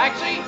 Taxi!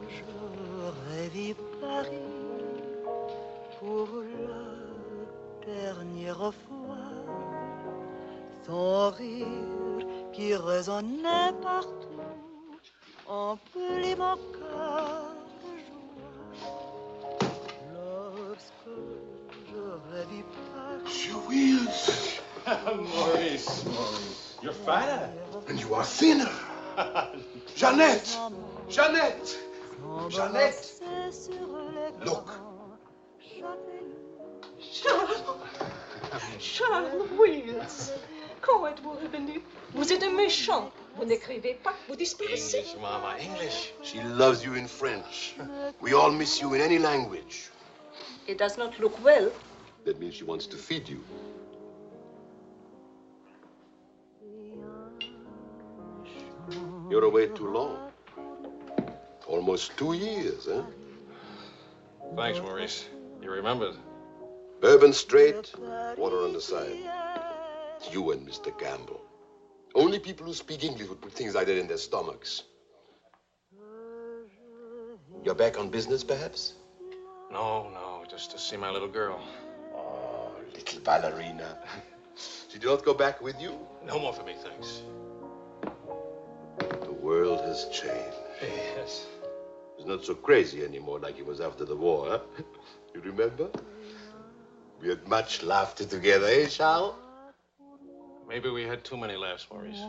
J'aurais vu Paris pour la dernière fois, son rire qui résonnait partout, emplit mon cœur de joie. Lorsque j'aurais vu Paris. Julius! Maurice, you're fatter. And you are thinner. Jeannette! Jeannette! Jeannette! Look. Charles Wills, quand êtes-vous revenu? Vous êtes un méchant. Vous n'écrivez pas, vous disparaissez. English, Mama, English. She loves you in French. We all miss you in any language. It does not look well. That means she wants to feed you. You're away too long. Almost 2 years, huh? Thanks, Maurice. You remembered. Bourbon straight, water on the side. You and Mr. Gamble. Only people who speak English would put things like that in their stomachs. You're back on business, perhaps? No, just to see my little girl. Oh, little ballerina. She did not go back with you? No more for me, thanks. The world has changed. Yes. It's not so crazy anymore like it was after the war, huh? You remember? We had much laughter together, eh, Charles? Maybe we had too many laughs, Maurice.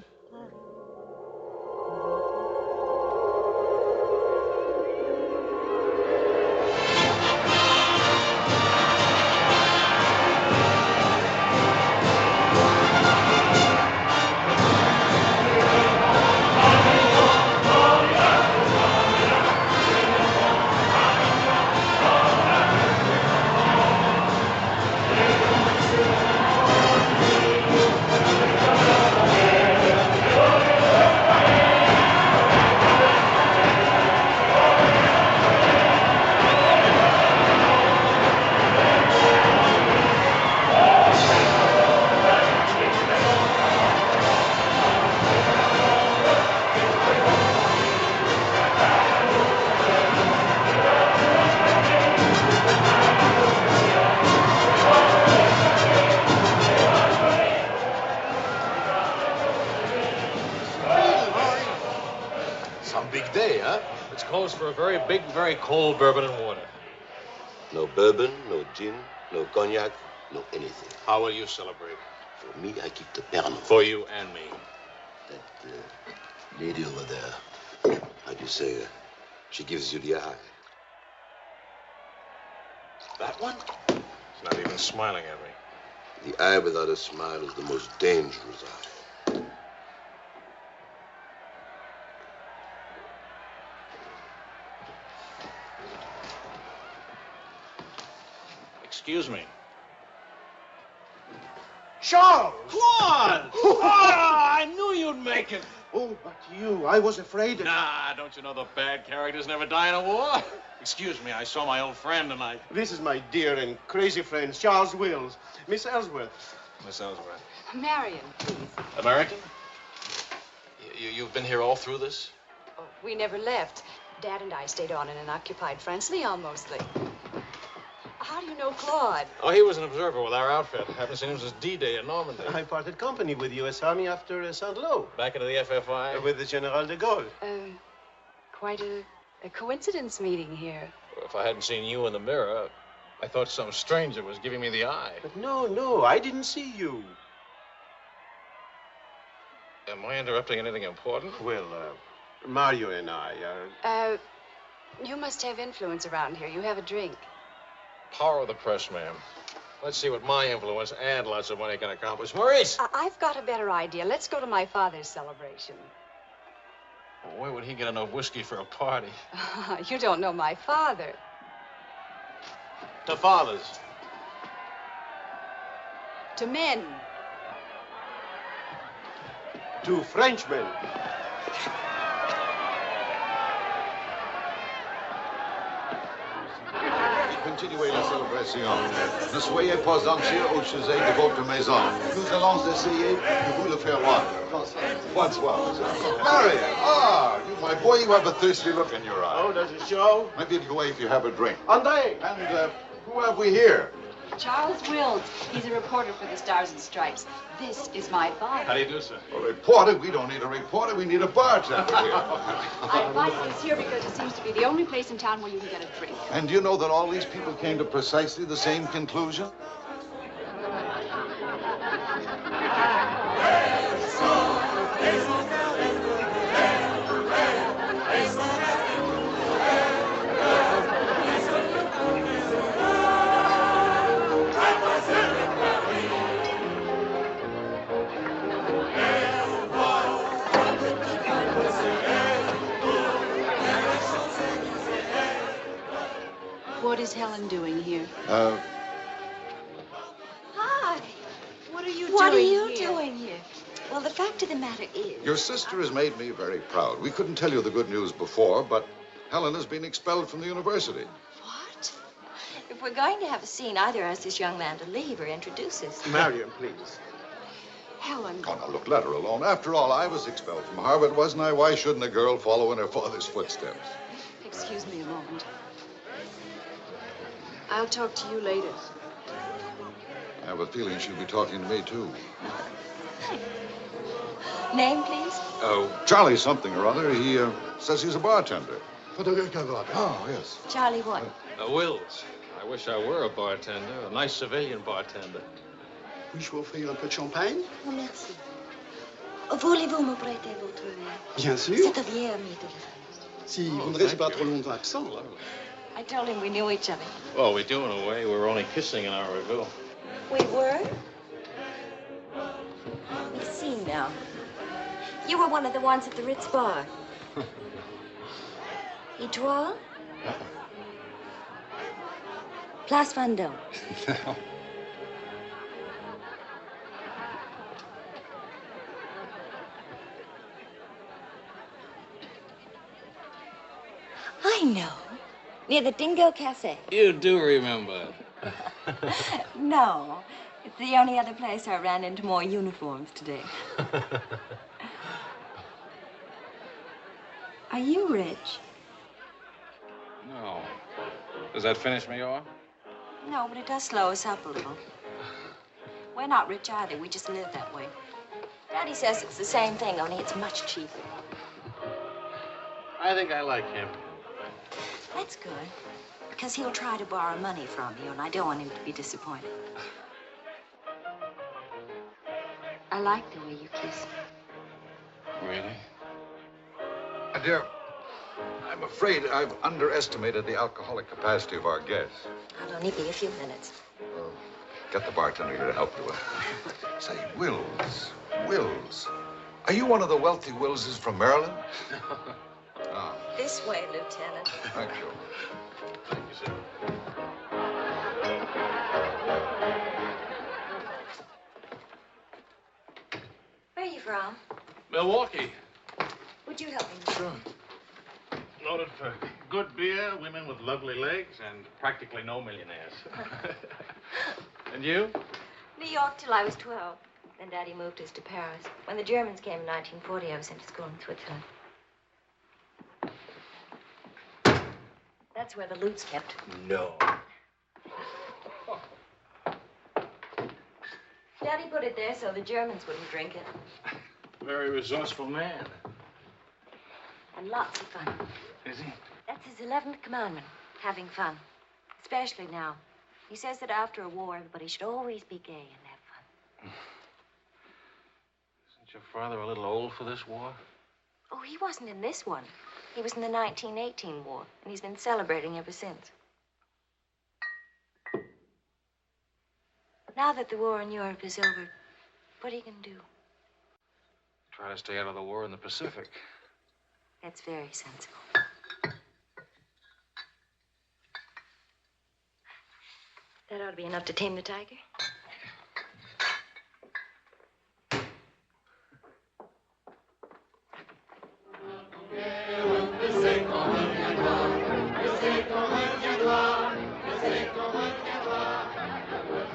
For a very big, very cold bourbon and water. No bourbon, no gin, no cognac, no anything. How will you celebrate? For me, I keep the Pernod. For you and me. That lady over there, how do you say, she gives you the eye. That one? She's not even smiling at me. The eye without a smile is the most dangerous eye. Excuse me. Charles! Claude! Oh, I knew you'd make American. Oh, but you, I was afraid that... Nah, don't you know the bad characters never die in a war? Excuse me, I saw my old friend tonight. This is my dear and crazy friend, Charles Wills. Miss Ellsworth. Miss Ellsworth. Marion, please. American? You've been here all through this? Oh, we never left. Dad and I stayed on in an occupied France, Leon mostly. How do you know Claude? Oh, he was an observer with our outfit. Haven't seen him since D-Day in Normandy. I parted company with U.S. Army after Saint-Lô. Back into the FFI? With the General de Gaulle. Quite a coincidence meeting here. Well, if I hadn't seen you in the mirror, I thought some stranger was giving me the eye. But no, I didn't see you. Am I interrupting anything important? Well, Mario and I are... You must have influence around here. You have a drink. Power of the press, ma'am. Let's see what my influence and lots of money can accomplish. Maurice! I've got a better idea. Let's go to my father's celebration. Well, where would he get enough whiskey for a party? You don't know my father. To fathers. To men. To Frenchmen. Continuez la célébration. Ne soyez pas anxieux au sujet de votre maison. Nous allons essayer de vous le faire voir. François. Marion, you, my boy, you have a thirsty look in your eye. Oh, does it show? Maybe it'll go away if you have a drink. André! And who have we here? Charles Wills. He's a reporter for the Stars and Stripes. This is my father. How do you do, sir? A reporter? We don't need a reporter. We need a bartender here. I invited this here because it seems to be the only place in town where you can get a drink. And do you know that all these people came to precisely the same conclusion? What is Helen doing here? Hi. What are you What are doing you here? doing here? Well, the fact of the matter is... Your sister has made me very proud. We couldn't tell you the good news before, but Helen has been expelled from the university. What? If we're going to have a scene, either ask this young man to leave or introduce us. Marion, please. Helen. Oh, now, look, let her alone. After all, I was expelled from Harvard, wasn't I? Why shouldn't a girl follow in her father's footsteps? Excuse me a moment. I'll talk to you later. I have a feeling she'll be talking to me, too. Name, please? Oh, Charlie something or other. He says he's a bartender. Oh, yes. Charlie what? Wills. I wish I were a bartender, a nice civilian bartender. Puis-je vous offrir un peu de champagne? Oh, merci. Voulez-vous me prêter votre verre? Bien sûr. C'est un vieux ami de la... Si vous ne restez pas trop longtemps absent. I told him we knew each other. Well, we do in a way. We were only kissing in our review. We were? We see now. You were one of the ones at the Ritz bar. Étoile? Place Vendôme. I know. Near the Dingo Cafe. You do remember. No. It's the only other place I ran into more uniforms today. Are you rich? No. Does that finish me off? No, but it does slow us up a little. We're not rich either. We just live that way. Daddy says it's the same thing, only it's much cheaper. I think I like him. That's good, because he'll try to borrow money from you, and I don't want him to be disappointed. I like the way you kiss. Really? My dear, I'm afraid I've underestimated the alcoholic capacity of our guests. I'll only be a few minutes. Get the bartender here to help you. Say, Wills. Are you one of the wealthy Willses from Maryland? Ah. This way, Lieutenant. Thank you. Thank you, sir. Where are you from? Milwaukee. Would you help me? Sure. Noted for good beer, women with lovely legs, and practically no millionaires. And you? New York till I was 12. Then Daddy moved us to Paris. When the Germans came in 1940, I was sent to school in Switzerland. That's where the loot's kept. No. Daddy put it there so the Germans wouldn't drink it. Very resourceful man. And lots of fun. Is he? That's his 11th commandment, having fun. Especially now. He says that after a war, everybody should always be gay and have fun. Isn't your father a little old for this war? Oh, he wasn't in this one. He was in the 1918 war, and he's been celebrating ever since. Now that the war in Europe is over, what are you going to do? Try to stay out of the war in the Pacific. That's very sensible. That ought to be enough to tame the tiger.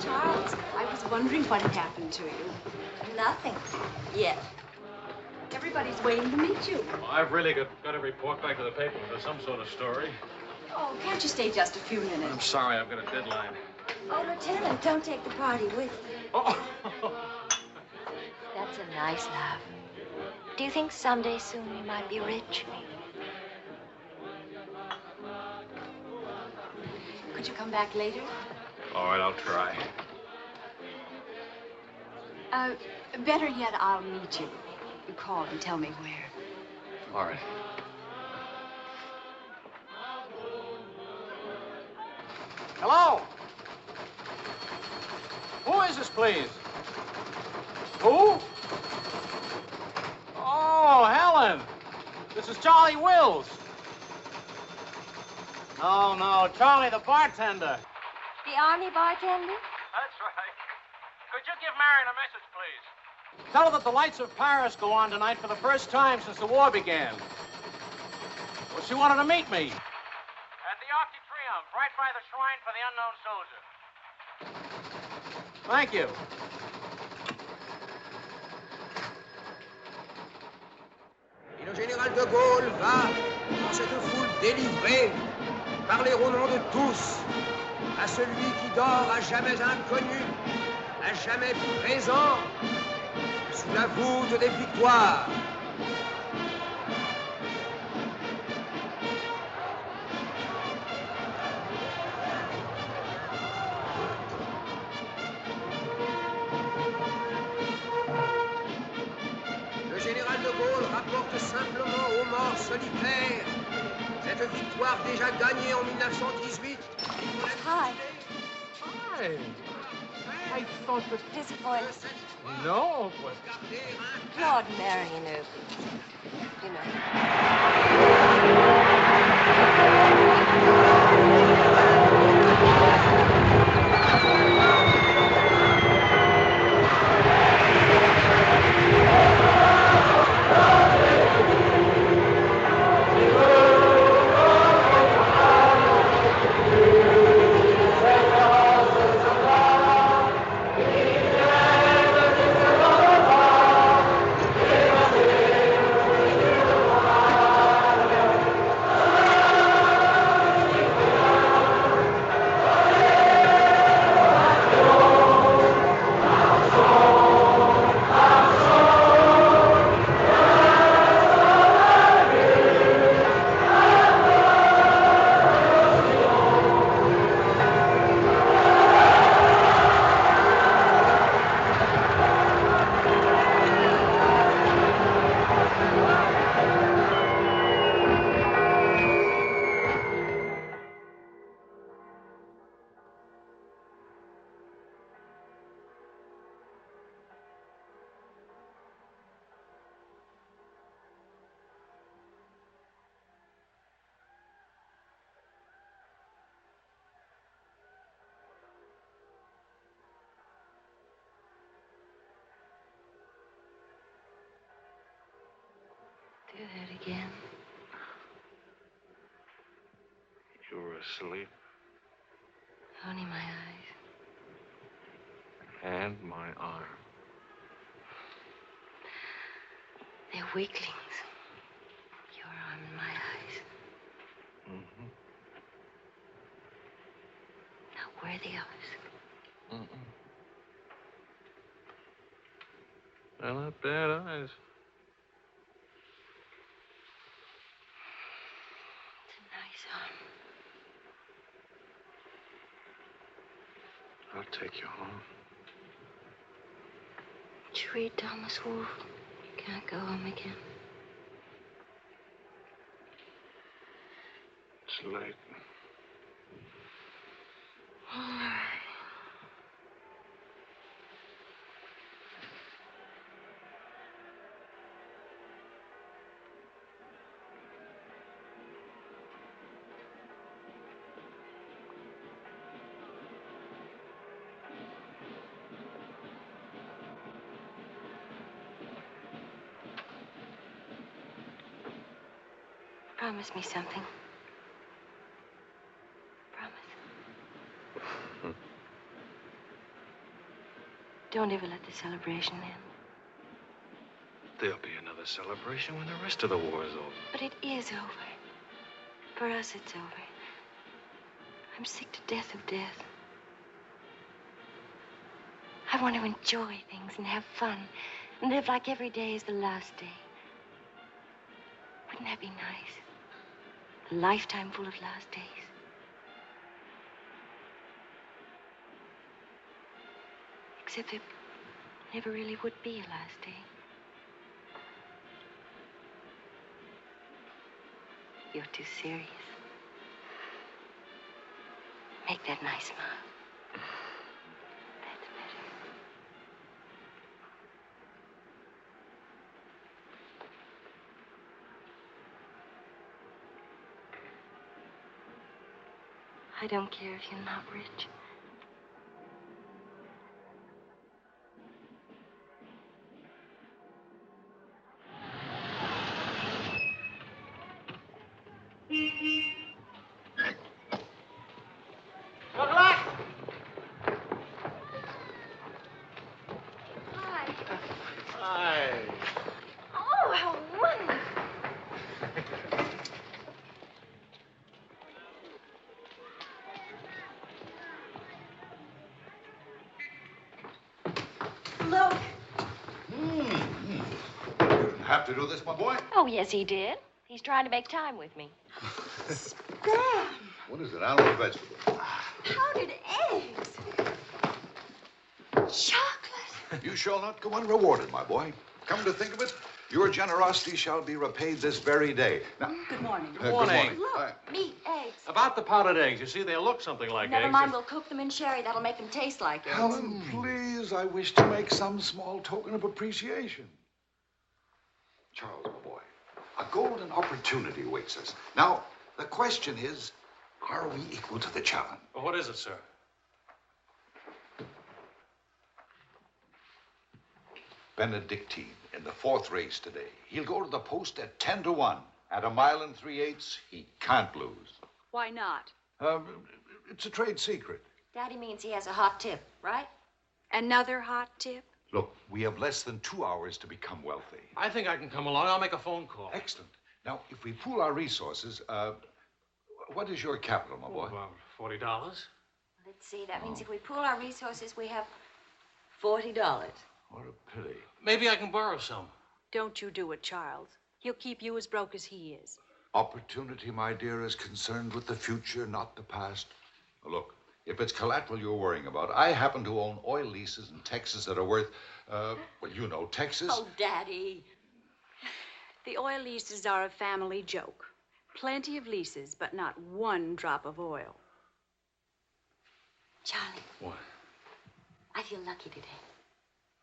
Charles, I was wondering what had happened to you. Nothing. Yet. Everybody's waiting to meet you. Well, I've really got to report back to the paper for some sort of story. Oh, can't you stay just a few minutes? I'm sorry, I've got a deadline. Oh, Lieutenant, don't take the party with you. Oh. That's a nice laugh. Do you think someday soon we might be rich? Could you come back later? All right, I'll try. Better yet, I'll meet you. You call and tell me where. All right. Hello? Who is this, please? Who? Oh, Helen. This is Charlie Wills. No, Charlie the bartender. The Army bartender? That's right. Could you give Marion a message, please? Tell her that the lights of Paris go on tonight for the first time since the war began. Well, she wanted to meet me. At the Arc de Triomphe, right by the shrine for the unknown soldier. Thank you. Et le général de Gaulle va, dans cette foule délivrée, parler au nom de tous, à celui qui dort à jamais inconnu, à jamais présent, sous la voûte des victoires. Le général de Gaulle rapporte simplement aux morts solitaires cette victoire déjà gagnée en 1918. Hi. Hi. I thought that... Disappointed. No, but... Claude Marion, you know. Do that again. You were asleep. Only my eyes. And my arm. They're weaklings. Your arm and my eyes. Mm-hmm. Not worthy of us. Mm-mm. They're not bad eyes. It's a nice arm. I'll take you home. Did you read Thomas Wolfe? You can't go home again. It's late. All right. Promise me something. Promise. Don't ever let the celebration end. There'll be another celebration when the rest of the war is over. But it is over. For us, it's over. I'm sick to death of death. I want to enjoy things and have fun and live like every day is the last day. Wouldn't that be nice? A lifetime full of last days. Except it never really would be a last day. You're too serious. Make that nice smile. That's better. I don't care if you're not rich. Good luck! Hi. Hi. Oh, how wonderful. Look. You didn't have to do this, my boy. Oh, yes, he did. He's trying to make time with me. Damn. What is it, animal or vegetable? Powdered eggs. Chocolate. You shall not go unrewarded, my boy. Come to think of it, your generosity shall be repaid this very day. Now, Good morning. Good morning. Look, meat, eggs. About the powdered eggs, you see, they look something like Never eggs. mind, we'll cook them in sherry. That'll make them taste like eggs. Helen, please, I wish to make some small token of appreciation. Charles, my boy, a golden opportunity awaits us. Now, the question is, are we equal to the challenge? Well, what is it, sir? Benedictine in the 4th race today. He'll go to the post at 10-1. At 1 mile and 3/8, he can't lose. Why not? It's a trade secret. Daddy means he has a hot tip, right? Another hot tip? Look, we have less than 2 hours to become wealthy. I think I can come along. I'll make a phone call. Excellent. Now, if we pool our resources, what is your capital, my boy? About $40. Let's see. That means if we pool our resources, we have $40. What a pity. Maybe I can borrow some. Don't you do it, Charles. He'll keep you as broke as he is. Opportunity, my dear, is concerned with the future, not the past. Look, if it's collateral you're worrying about, I happen to own oil leases in Texas that are worth, well, you know, Texas. Oh, Daddy. The oil leases are a family joke. Plenty of leases, but not one drop of oil. Charlie. What? I feel lucky today.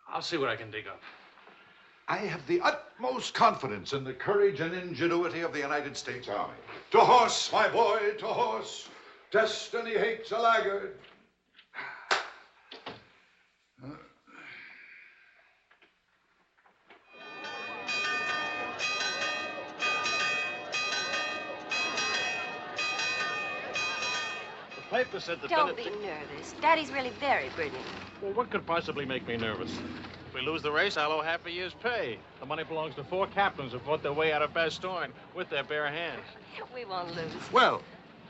I'll see what I can dig up. I have the utmost confidence in the courage and ingenuity of the United States Army. To horse, my boy, to horse. Destiny hates a laggard. paper said that Don't be nervous. Daddy's really very brilliant. Well, what could possibly make me nervous? If we lose the race, I'll owe half a year's pay. The money belongs to 4 captains who fought their way out of Bastogne with their bare hands. We won't lose. Well,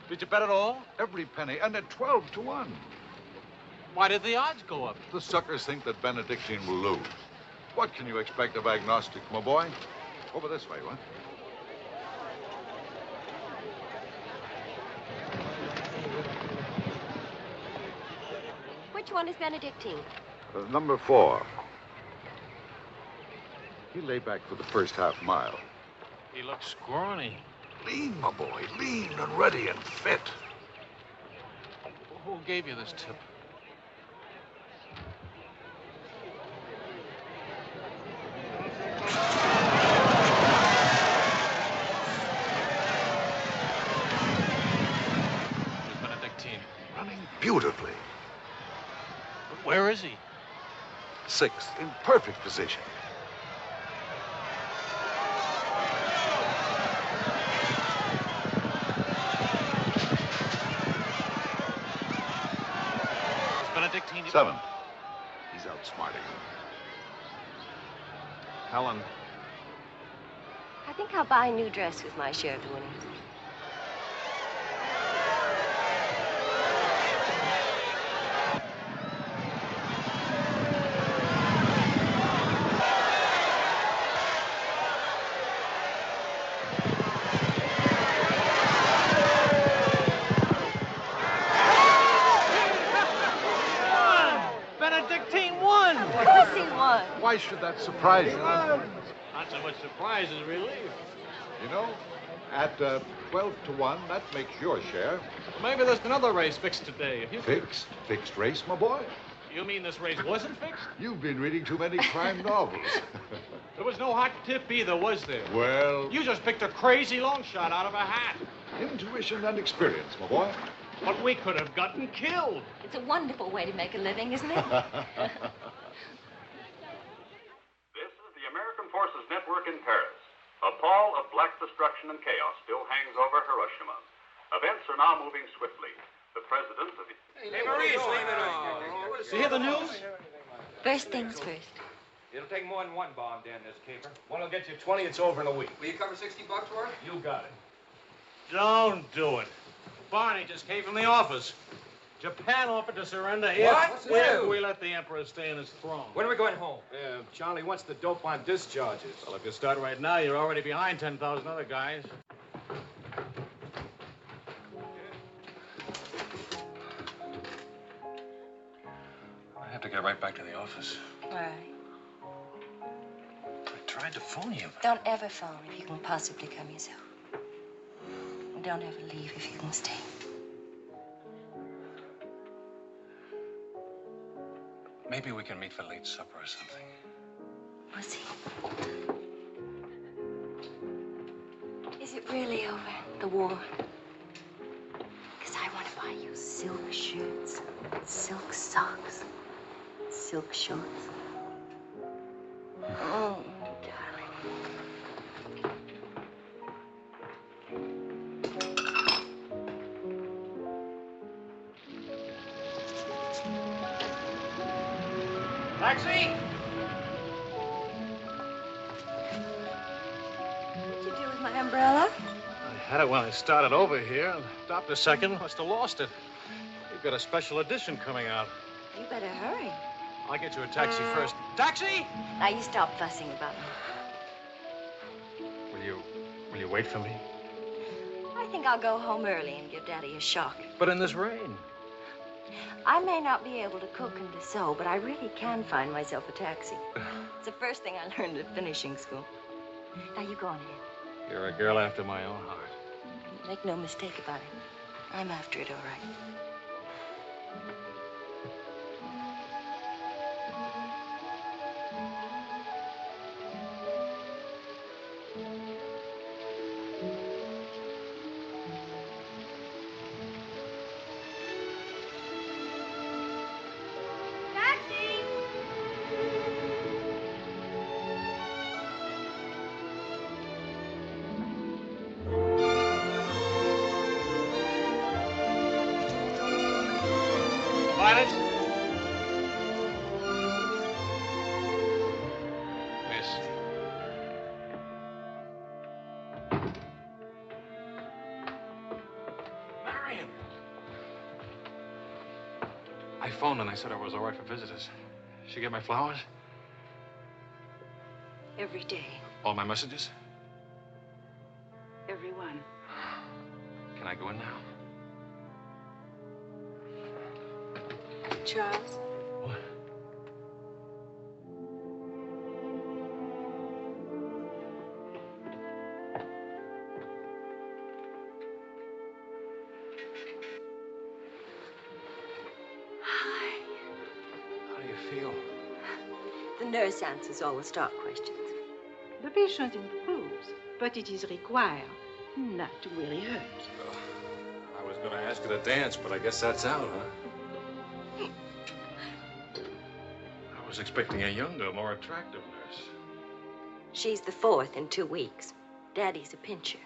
did you bet it all? Every penny, and at 12 to 1. Why did the odds go up? The suckers think that Benedictine will lose. What can you expect of agnostic, my boy? Over this way, what? Which one is Benedictine? Number 4. He lay back for the first half mile. He looks scrawny. Lean, my boy, lean and ready and fit. Who gave you this tip? Where's Benedictine? Running beautifully. But where is he? 6th, in perfect position. Benedictine. 7th. He's outsmarting him. Helen. I think I'll buy a new dress with my share of the winnings. Why should that surprise you? Not so much surprise as relief. You know, at 12 to 1, that makes your share. Maybe there's another race fixed today. If you Fixed? Fixed race, my boy? You mean this race wasn't fixed? You've been reading too many crime novels. There was no hot tip either, was there? Well... You just picked a crazy long shot out of a hat. Intuition and experience, my boy. But we could have gotten killed. It's a wonderful way to make a living, isn't it? American Forces Network in Paris. A pall of black destruction and chaos still hangs over Hiroshima. Events are now moving swiftly. The president of the... Hey, Maurice, leave it on. You hear the news? First things first. It'll take more than one bomb down this caper. One will get you 20, it's over in a week. Will you cover $60 worth? You got it. Don't do it. Barney just came from the office. Japan offered to surrender What? if we let the Emperor stay in his throne. When are we going home? Yeah, Charlie wants the dope on discharges. Well, if you start right now, you're already behind 10,000 other guys. I have to get right back to the office. All right. I tried to phone you. Don't ever phone if you can possibly come yourself. And don't ever leave if you can stay. Maybe we can meet for late supper or something. We'll see. Is it really over, the war? Because I want to buy you silk shirts, silk socks, silk shorts. Oh, darling. Taxi! What'd you do with my umbrella? I had it when I started over here and stopped a second. Must have lost it. You've got a special edition coming out. You better hurry. I'll get you a taxi first. Taxi! Now you stop fussing about me. Will you wait for me? I think I'll go home early and give Daddy a shock. But in this rain. I may not be able to cook and to sew, but I really can find myself a taxi. It's the first thing I learned at finishing school. Now, you go on ahead. You're a girl after my own heart. Make no mistake about it. I'm after it, all right. got it? Miss. Marion. I phoned and I said I was all right for visitors. She get my flowers? Every day. All my messages? Every one. Can I go in now? Charles? What? Hi. How do you feel? The nurse answers all the stock questions. The patient improves, but it is required not to really hurt. I was going to ask her to dance, but I guess that's out, huh? I was expecting a younger, more attractive nurse. She's the fourth in 2 weeks. Daddy's a pincher.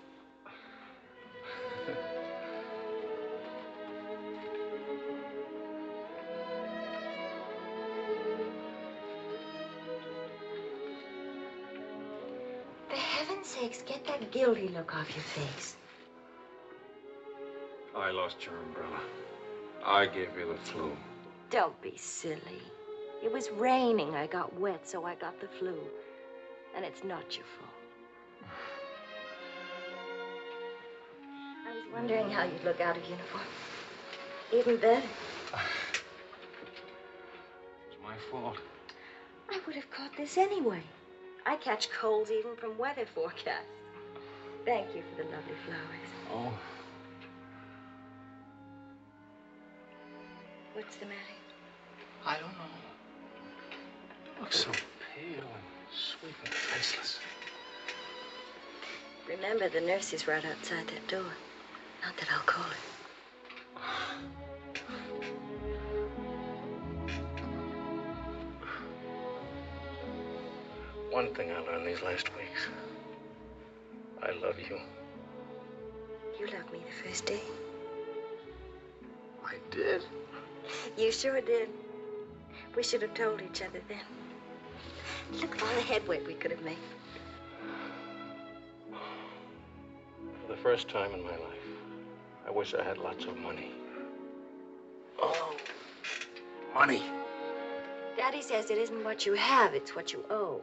For heaven's sakes, get that guilty look off your face. I lost your umbrella. I gave you the flu. Don't be silly. It was raining. I got wet, so I got the flu. And it's not your fault. I was wondering how you'd look out of uniform. Even better. It's my fault. I would have caught this anyway. I catch colds even from weather forecasts. Thank you for the lovely flowers. Oh. What's the matter? I don't know. You look so pale and sweet and faceless. Remember, the nurse is right outside that door. Not that I'll call her. One thing I learned these last weeks. I love you. You loved me the first day. I did. You sure did. We should have told each other then. Look at all the headway we could have made. For the first time in my life, I wish I had lots of money. Oh, money. Daddy says it isn't what you have, it's what you owe.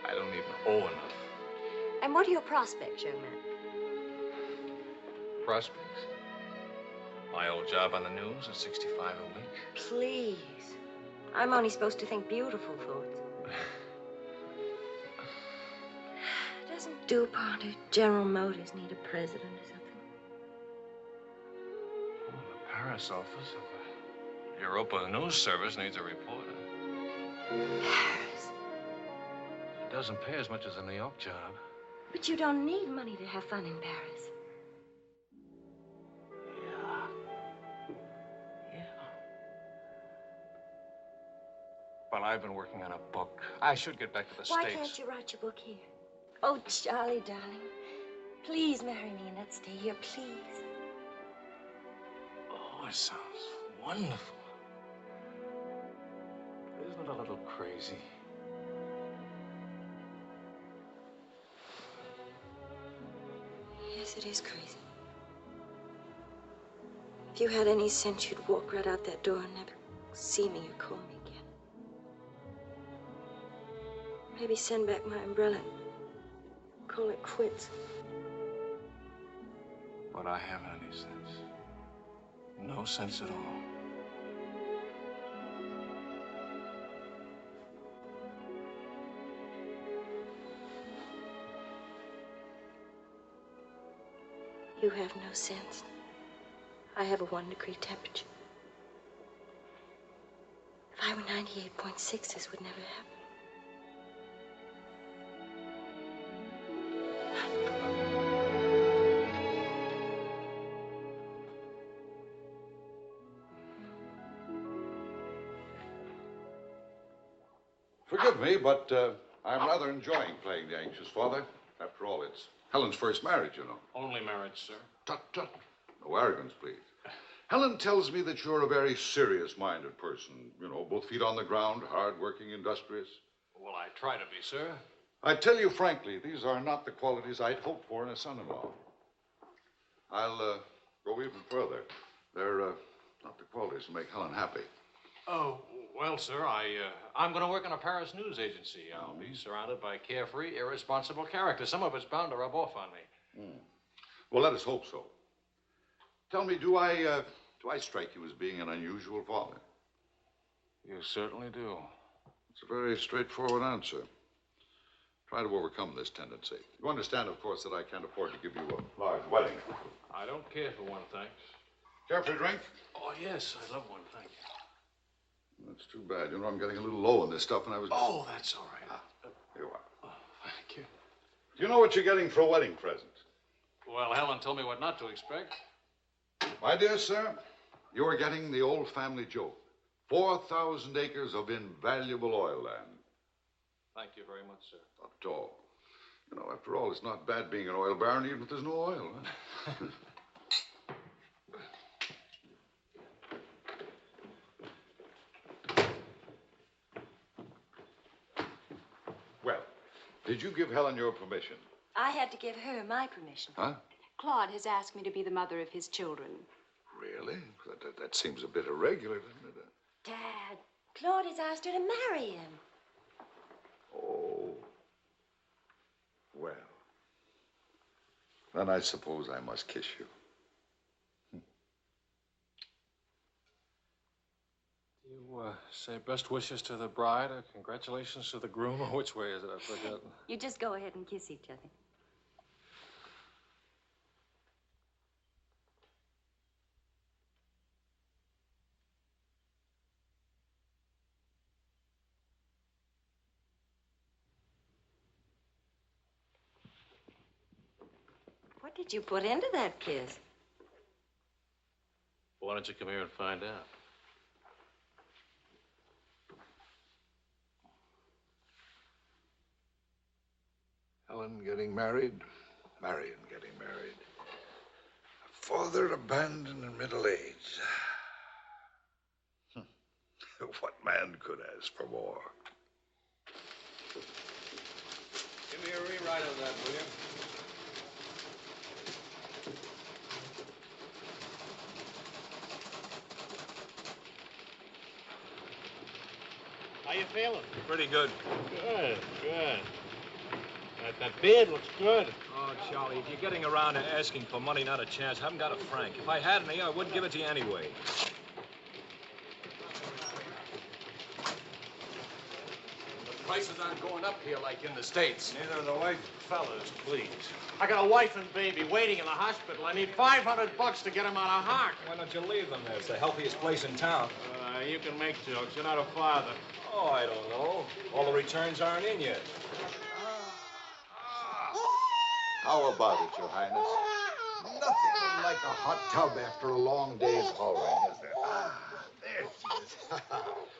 I don't even owe enough. And what are your prospects, young man? Prospects? My old job on the news at 65 a week. Please. I'm only supposed to think beautiful thoughts. Doesn't DuPont or General Motors need a president or something? Oh, the Paris office of the Europa News Service needs a reporter. Paris? It doesn't pay as much as a New York job. But you don't need money to have fun in Paris. Well, I've been working on a book. I should get back to the Why States. can't you write your book here? Oh, Charlie, darling. Please marry me and let's stay here, please. Oh, it sounds wonderful. Isn't it a little crazy? Yes, it is crazy. If you had any sense, you'd walk right out that door and never see me or call me again. Maybe send back my umbrella and call it quits. But I haven't any sense. No sense at all. You have no sense. I have a 1-degree temperature. If I were 98.6, this would never happen. Forgive me, but I'm rather enjoying playing the anxious father. After all, it's Helen's first marriage, you know. Only marriage, sir. Tut, tut. No arrogance, please. Helen tells me that you're a very serious-minded person. You know, both feet on the ground, hard-working, industrious. Well, I try to be, sir. I tell you frankly, these are not the qualities I'd hoped for in a son-in-law. I'll go even further. They're not the qualities that make Helen happy. Oh, well, sir, I'm going to work in a Paris news agency. I'll be surrounded by carefree, irresponsible characters. Some of it's bound to rub off on me. Well, let us hope so. Tell me, do I strike you as being an unusual father? You certainly do. It's a very straightforward answer. Try to overcome this tendency. You understand, of course, that I can't afford to give you a large wedding. I don't care for one, thanks. Care for a drink? Oh, yes, I love one, thank you. That's too bad. You know, I'm getting a little low on this stuff, and I was... Oh, that's all right. Here you are. Oh, thank you. Do you know what you're getting for a wedding present? Well, Helen told me what not to expect. My dear sir, you're getting the old family joke. 4,000 acres of invaluable oil land. Thank you very much, sir. Not at all. You know, after all, it's not bad being an oil baron, even if there's no oil. Huh? Well, did you give Helen your permission? I had to give her my permission. Huh? Claude has asked me to be the mother of his children. Really? That seems a bit irregular, doesn't it? Dad, Claude has asked her to marry him. Oh. Well. Then I suppose I must kiss you. You say best wishes to the bride or congratulations to the groom, or which way is it? I've forgotten. You just go ahead and kiss each other. What did you put into that kiss? Why don't you come here and find out? Helen getting married, Marion getting married. A father abandoned in middle age. What man could ask for more? Give me a rewrite of that, will you? How you feeling? Pretty good. Good, good. That beard looks good. Oh, Charlie, if you're getting around to asking for money, not a chance. Haven't got a franc. If I had any, I wouldn't give it to you anyway. The prices aren't going up here like in the States. Neither are the white fellas, please. I got a wife and baby waiting in the hospital. I need $500 to get them out of Hart. Why don't you leave them there? It's the healthiest place in town. You can make jokes. You're not a father. Oh, I don't know. All the returns aren't in yet. How about it, Your Highness? Nothing like a hot tub after a long day's hauling, is there? There she is.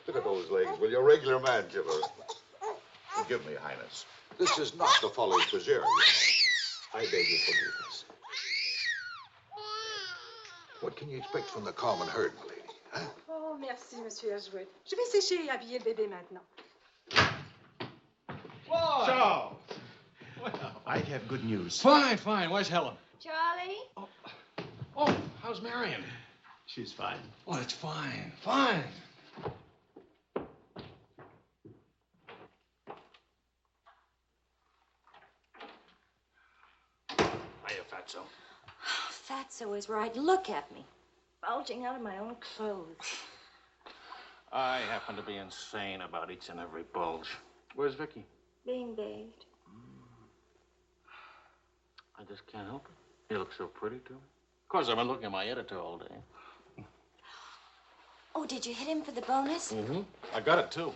Look at those legs. Will you, a regular man killer? Forgive me, Highness. This is not the folly of Fitzgerald. I beg your forgiveness. What can you expect from the common herd, my lady? Huh? Oh, merci, Monsieur Ellswirth. Je vais sécher et habiller le bébé maintenant. Whoa! Charles! I have good news. Fine, fine. Where's Helen? Charlie? Oh, how's Marion? She's fine. Oh, that's fine, fine. Hiya, Fatso. Fatso is right. Look at me. Bulging out of my own clothes. I happen to be insane about each and every bulge. Where's Vicky? Being bathed. I just can't help it. You look so pretty to me. Of course, I've been looking at my editor all day. Oh, did you hit him for the bonus? Mm-hmm. I got it, too.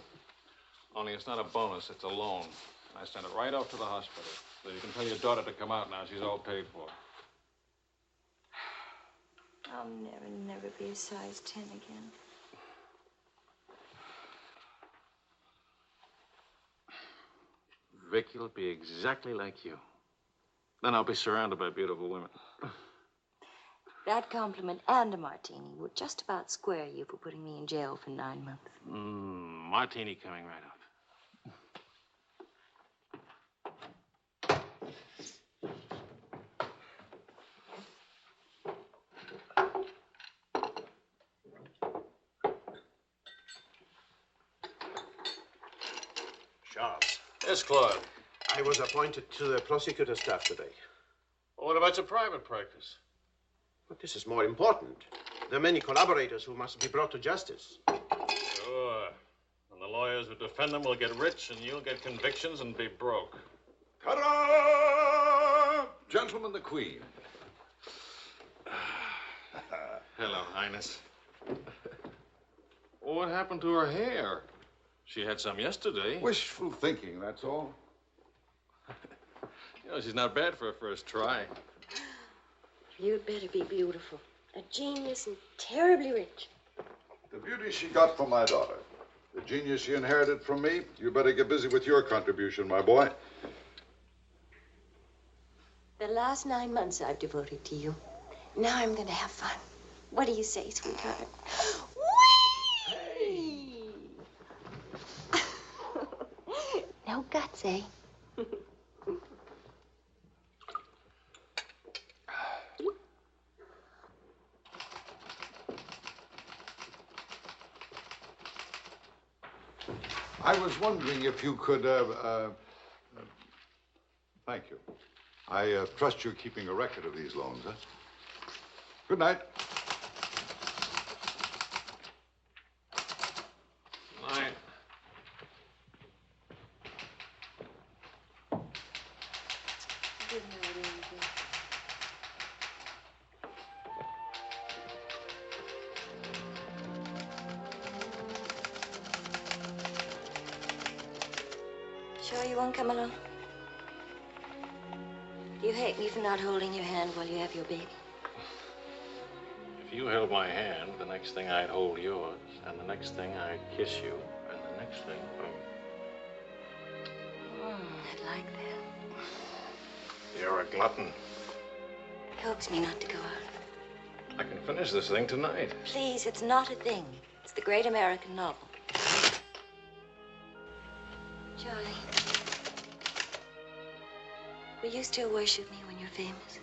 Only it's not a bonus, it's a loan. I sent it right off to the hospital. So you can tell your daughter to come out now. She's all paid for. I'll never be a size 10 again. Vicky'll be exactly like you. Then I'll be surrounded by beautiful women. That compliment and a martini would just about square you for putting me in jail for 9 months. Martini coming right up. Charles. Yes, Claude. I was appointed to the prosecutor's staff today. Well, what about your private practice? But this is more important. There are many collaborators who must be brought to justice. Sure. And the lawyers who defend them will get rich, and you'll get convictions and be broke. Ta-da! Gentlemen, the Queen. Hello, Highness. What happened to her hair? She had some yesterday. Wishful thinking, that's all. You know, she's not bad for a first try. You'd better be beautiful. A genius and terribly rich. The beauty she got from my daughter. The genius she inherited from me. You better get busy with your contribution, my boy. The last 9 months I've devoted to you. Now I'm going to have fun. What do you say, sweetheart? Whee! No guts, eh? I was wondering if you could, thank you. I trust you're keeping a record of these loans, huh? Good night. Night. Good night, Angel. Sure you won't come along? You hate me for not holding your hand while you have your baby. If you held my hand, the next thing I'd hold yours, and the next thing I'd kiss you, and the next thing, I'd like that. You're a glutton. Coax me not to go out. I can finish this thing tonight. Please, it's not a thing. It's the great American novel. Charlie, will you still worship me when you're famous?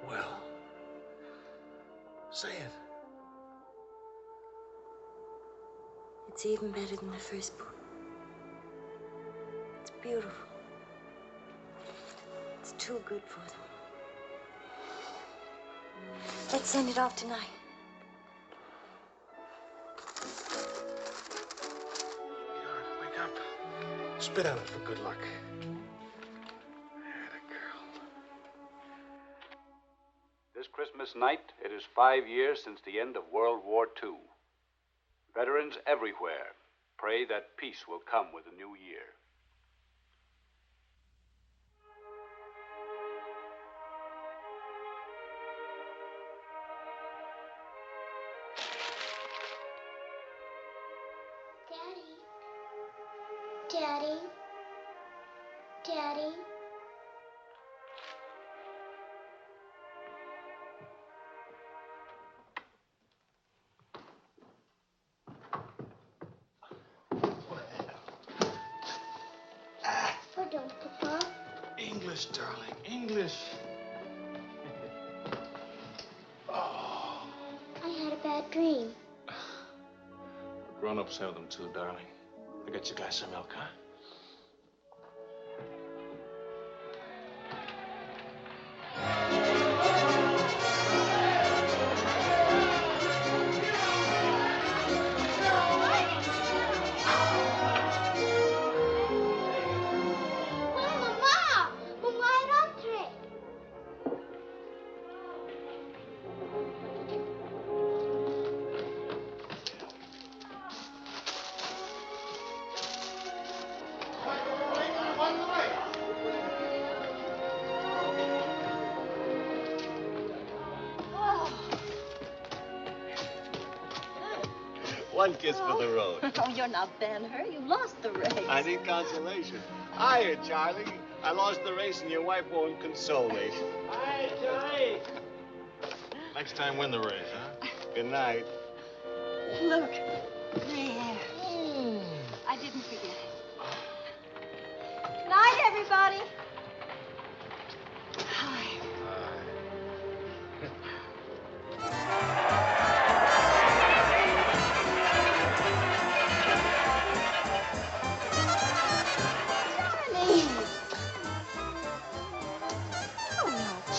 Well, say it. It's even better than the first book. It's beautiful. It's too good for them. Let's send it off tonight. Wake up. Spit on it for good luck. This Christmas night, it is 5 years since the end of World War II. Veterans everywhere pray that peace will come with the new year. Daddy. Daddy. Pardon, Papa. English, darling, English. I had a bad dream. Grown-ups have them too, darling. I get you guys some milk, huh? One kiss for the road. Oh, you're not Ben-Hur. You lost the race. I need consolation. Hiya, Charlie. I lost the race and your wife won't console me. Hi, Charlie. Next time, win the race, huh? Good night. Look. There. I didn't forget. Good night, everybody. Hi.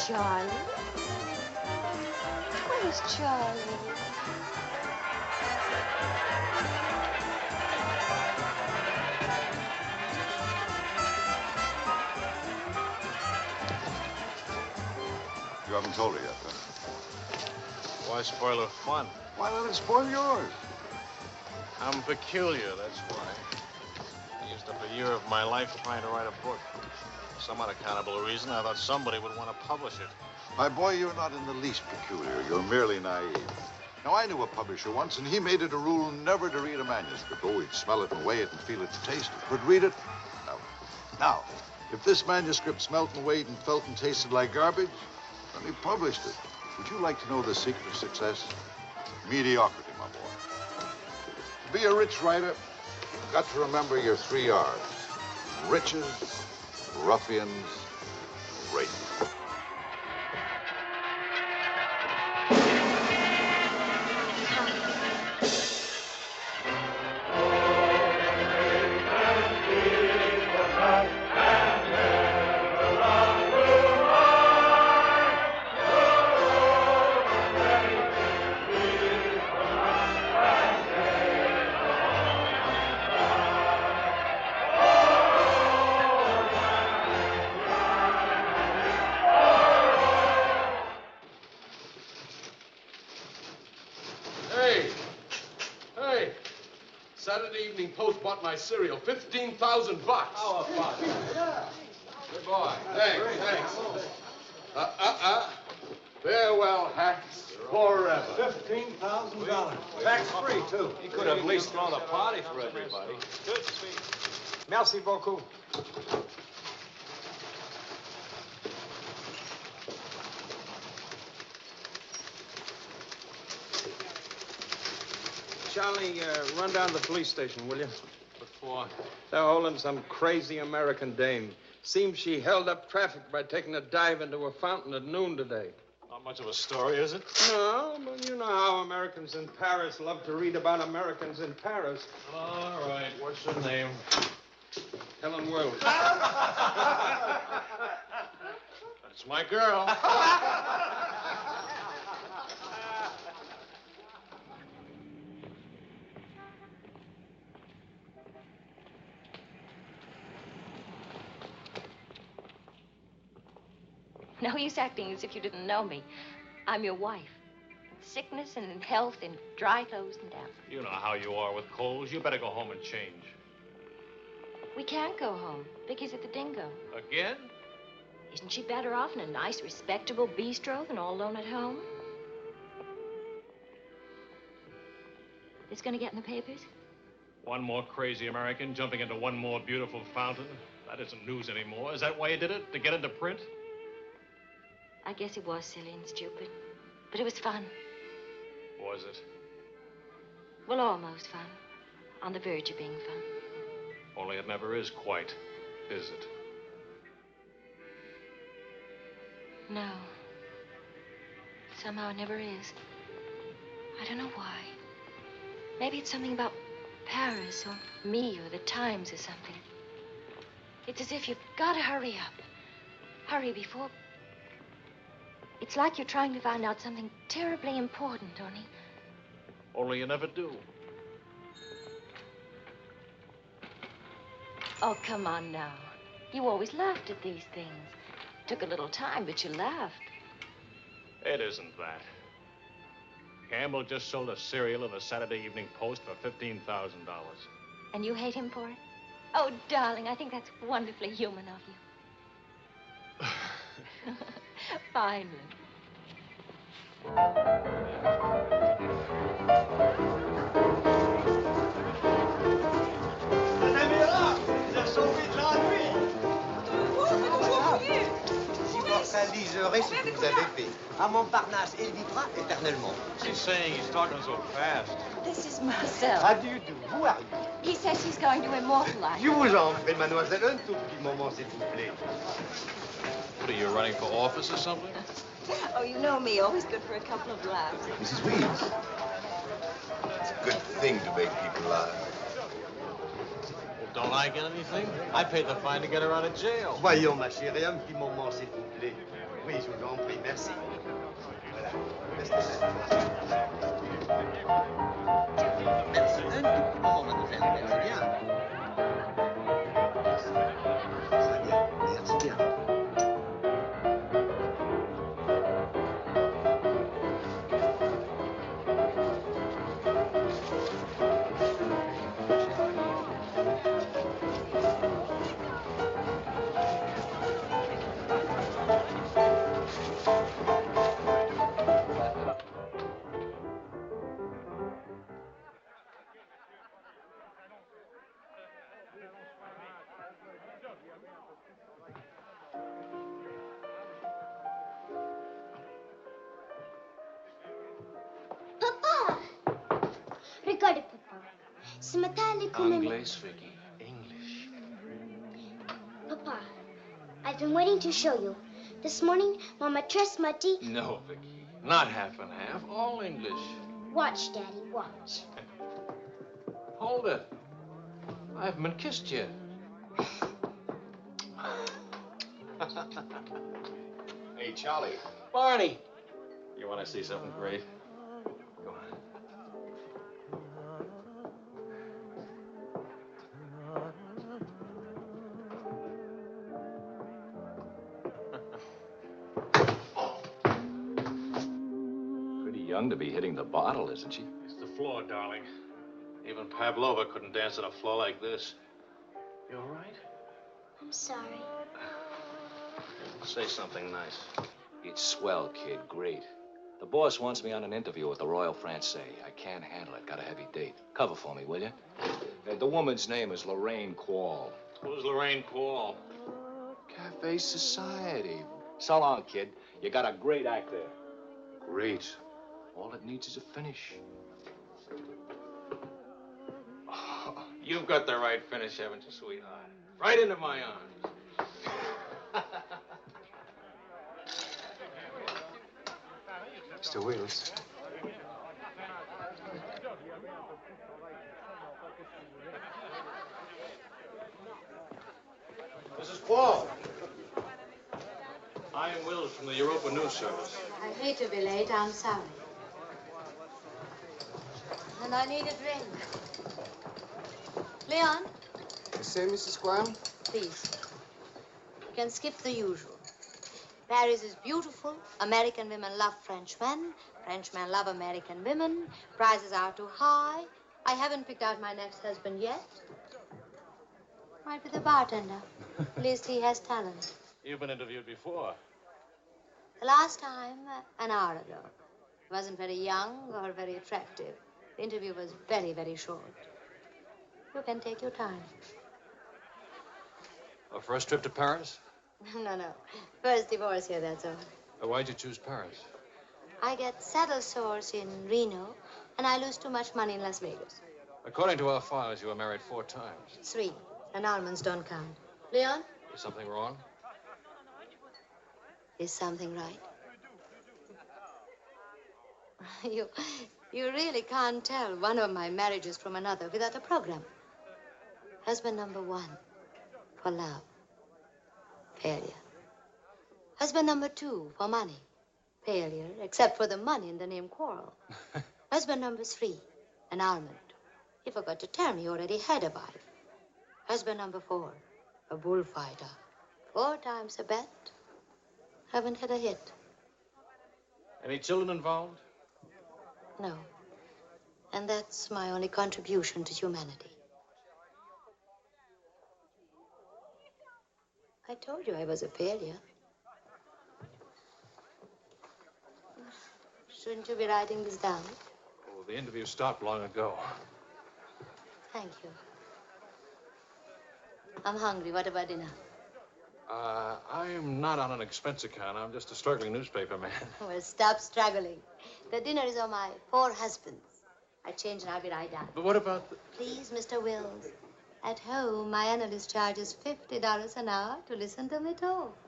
Charlie. Where's Charlie? You haven't told her yet, huh? Why spoil her fun? Why let it spoil yours? I'm peculiar, that's why. I used up a year of my life trying to write a book. For some unaccountable reason, I thought somebody would want to publish it. My boy, you're not in the least peculiar. You're merely naive. Now, I knew a publisher once, and he made it a rule never to read a manuscript. Oh, he'd smell it and weigh it and feel it and taste it. But read it? No. Now, if this manuscript smelt and weighed and felt and tasted like garbage, then he published it. Would you like to know the secret of success? Mediocrity, my boy. To be a rich writer, you've got to remember your 3 R's. Riches, ruffians, rape. Post bought my cereal, $15,000. How about it? Yeah. Good boy. Thanks. Farewell hats forever. $15,000. Tax-free, too. He could have at least thrown a party for everybody. Good speech. Merci beaucoup. Charlie, run down to the police station, will you? What for? They're holding some crazy American dame. Seems she held up traffic by taking a dive into a fountain at noon today. Not much of a story, is it? No, but you know how Americans in Paris love to read about Americans in Paris. All right. What's her name? Helen Wells. That's my girl. No use acting as if you didn't know me. I'm your wife. Sickness and in health and dry clothes and damp. You know how you are with colds. You better go home and change. We can't go home. Vicky's at the Dingo. Again? Isn't she better off in a nice, respectable bistro than all alone at home? This gonna get in the papers? One more crazy American jumping into one more beautiful fountain. That isn't news anymore. Is that why you did it? To get into print? I guess it was silly and stupid. But it was fun. Was it? Well, almost fun. On the verge of being fun. Only it never is quite, is it? No. Somehow it never is. I don't know why. Maybe it's something about Paris or me or the Times or something. It's as if you've got to hurry up. Hurry before It's like you're trying to find out something terribly important, Tony. Only you never do. Oh, come on now. You always laughed at these things. Took a little time, but you laughed. It isn't that. Campbell just sold a serial in the Saturday Evening Post for $15,000. And you hate him for it? Oh, darling, I think that's wonderfully human of you. Finally. Madame est là! Ils ont sauvé de l'ennui! Si Mortal liserait ce que vous avez fait, à Montparnasse, il vivra éternellement. She's saying he's talking so fast. This is Marcel. How do you do? Who are you? He says he's going to immortalize. Je vous en prie, mademoiselle, un tout petit moment, s'il vous plaît. What are you, running for office or something? Oh, you know me, always good for a couple of laughs. Mrs. Weeds, it's a good thing to make people laugh. Well, don't I get anything? I paid the fine to get her out of jail. Voyons, ma chérie, un petit moment, s'il vous plaît. Oui, je vous en prie, merci. Voilà. Restez là. Merci. Un tout petit moment, mademoiselle. Merci bien. Très bien. Merci bien. Regardez, papa. Ce matin, à l'école... English, Vicky. English. Papa, I've been waiting to show you. This morning, my maîtresse m'a dit... No, Vicky. Not half and half. All English. Watch, Daddy, watch. Hold it. I haven't been kissed yet. Hey, Charlie. Barney. You want to see something great? Go on. Pretty young to be hitting the bottle, isn't she? It's the floor, darling. Even Pavlova couldn't dance on a floor like this. You all right? I'm sorry. Say something nice. It's swell, kid. Great. The boss wants me on an interview with the Royal Francais. I can't handle it. Got a heavy date. Cover for me, will you? The woman's name is Lorraine Quall. Who's Lorraine Quall? Cafe Society. So long, kid. You got a great act there. Great. All it needs is a finish. Oh, you've got the right finish, haven't you, sweetheart? Right into my arms. Mr. Wills. Mrs. Quall. I am Wills from the Europa News Service. I hate to be late. I'm sorry. And I need a drink. Leon? You say, Mrs. Graham? Please. You can skip the usual. Paris is beautiful. American women love Frenchmen. Frenchmen love American women. Prices are too high. I haven't picked out my next husband yet. Might be the bartender. At least he has talent. You've been interviewed before. The last time, an hour ago. He wasn't very young or very attractive. The interview was very, very short. You can take your time. A first trip to Paris? No. First divorce here, that's all. Why'd you choose Paris? I get saddle sores in Reno, and I lose too much money in Las Vegas. According to our files, you were married 4 times. 3. And almonds don't count. Leon? Is something wrong? Is something right? You really can't tell one of my marriages from another without a program. Husband number 1, for love. Failure. Husband number 2, for money. Failure, except for the money and the name Quarrel. Husband number 3, an almond. He forgot to tell me he already had a wife. Husband number 4, a bullfighter. 4 times a bet. Haven't had a hit. Any children involved? No. And that's my only contribution to humanity. I told you I was a failure. Shouldn't you be writing this down? Oh, the interview stopped long ago. Thank you. I'm hungry. What about dinner? I'm not on an expense account. I'm just a struggling newspaper man. Well, stop struggling. The dinner is on my 4 husbands. I change and I'll be right down. But what about the... Please, Mr. Wills. At home, my analyst charges $50 an hour to listen to me talk.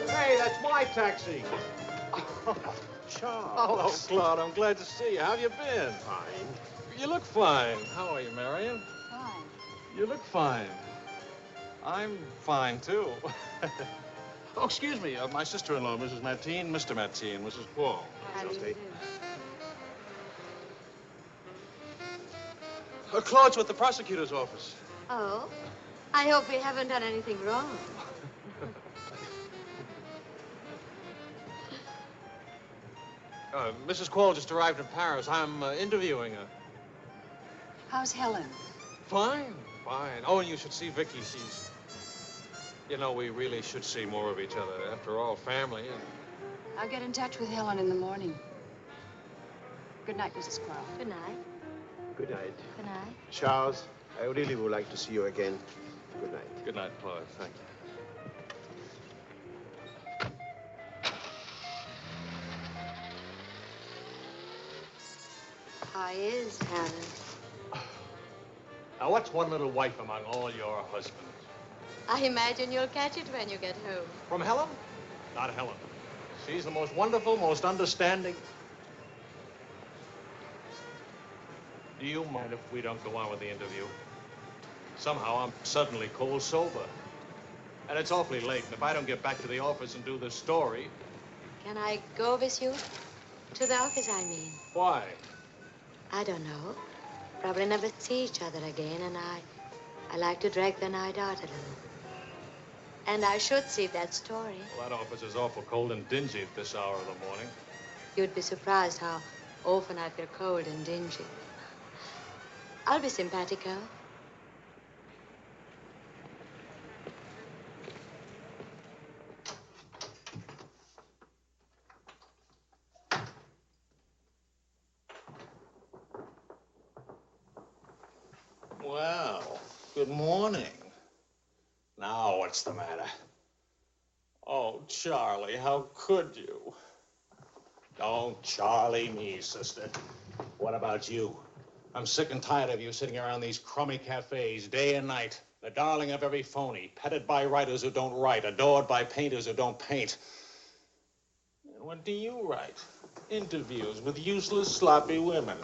Hey, that's my taxi. Charles. Hello, Claude. I'm glad to see you. How have you been? Fine. You look fine. How are you, Marion? Fine. You look fine. I'm fine, too. Oh, excuse me. My sister-in-law, Mrs. Mateen, Mr. Mateen, Mrs. Paul. How do you do? Claude's with the prosecutor's office. Oh? I hope we haven't done anything wrong. Mrs. Quall just arrived in Paris. I'm interviewing her. How's Helen? Fine, fine. Oh, and you should see Vicky. She's... You know, we really should see more of each other. After all, family and... I'll get in touch with Helen in the morning. Good night, Mrs. Quall. Good night. Good night. Good night. Charles, I really would like to see you again. Good night. Good night, Claude. Thank you. How is Helen? Now, what's one little wife among all your husbands? I imagine you'll catch it when you get home. From Helen? Not Helen. She's the most wonderful, most understanding. Do you mind if we don't go on with the interview? Somehow I'm suddenly cold sober. And it's awfully late, and if I don't get back to the office and do this story... Can I go with you? To the office, I mean. Why? I don't know. Probably never see each other again, and I like to drag the night out a little. And I should see that story. Well, that office is awful cold and dingy at this hour of the morning. You'd be surprised how often I feel cold and dingy. I'll be simpatico. Well, good morning. Now, what's the matter? Oh, Charlie, how could you? Don't Charlie me, sister. What about you? I'm sick and tired of you sitting around these crummy cafes day and night, the darling of every phony, petted by writers who don't write, adored by painters who don't paint. What do you write? Interviews with useless, sloppy women.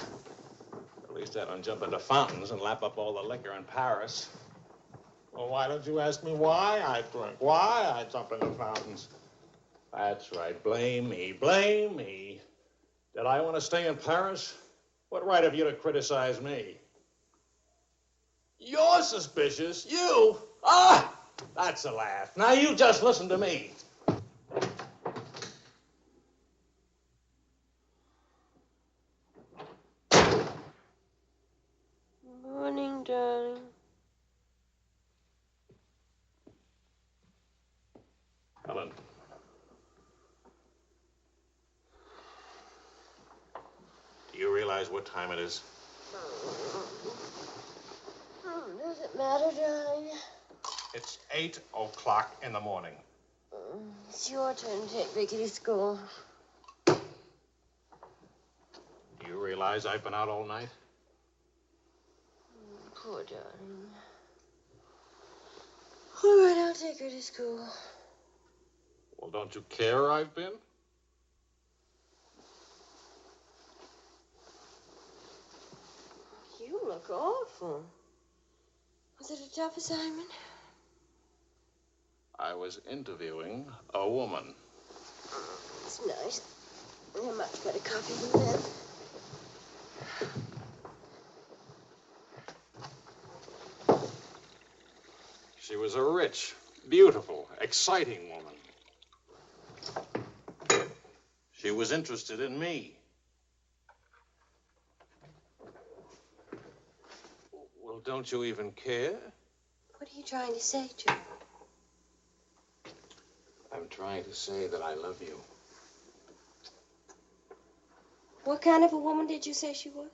At least I don't jump into fountains and lap up all the liquor in Paris. Well, why don't you ask me why I drink? Why I jump into fountains? That's right. Blame me. Blame me. Did I want to stay in Paris? What right have you to criticize me? You're suspicious. You? Ah! That's a laugh. Now you just listen to me. Morning, darling. Helen. Do you realize what time it is? Does it matter, darling? It's 8 o'clock in the morning. It's your turn to take Vicky to school. Do you realize I've been out all night? Poor darling. All right, I'll take her to school. Well, don't you care I've been? You look awful. Was it a tough assignment? I was interviewing a woman. It's nice. They're much better coffee than men. She was a rich, beautiful, exciting woman. She was interested in me. Well, don't you even care? What are you trying to say, Joe? I'm trying to say that I love you. What kind of a woman did you say she was?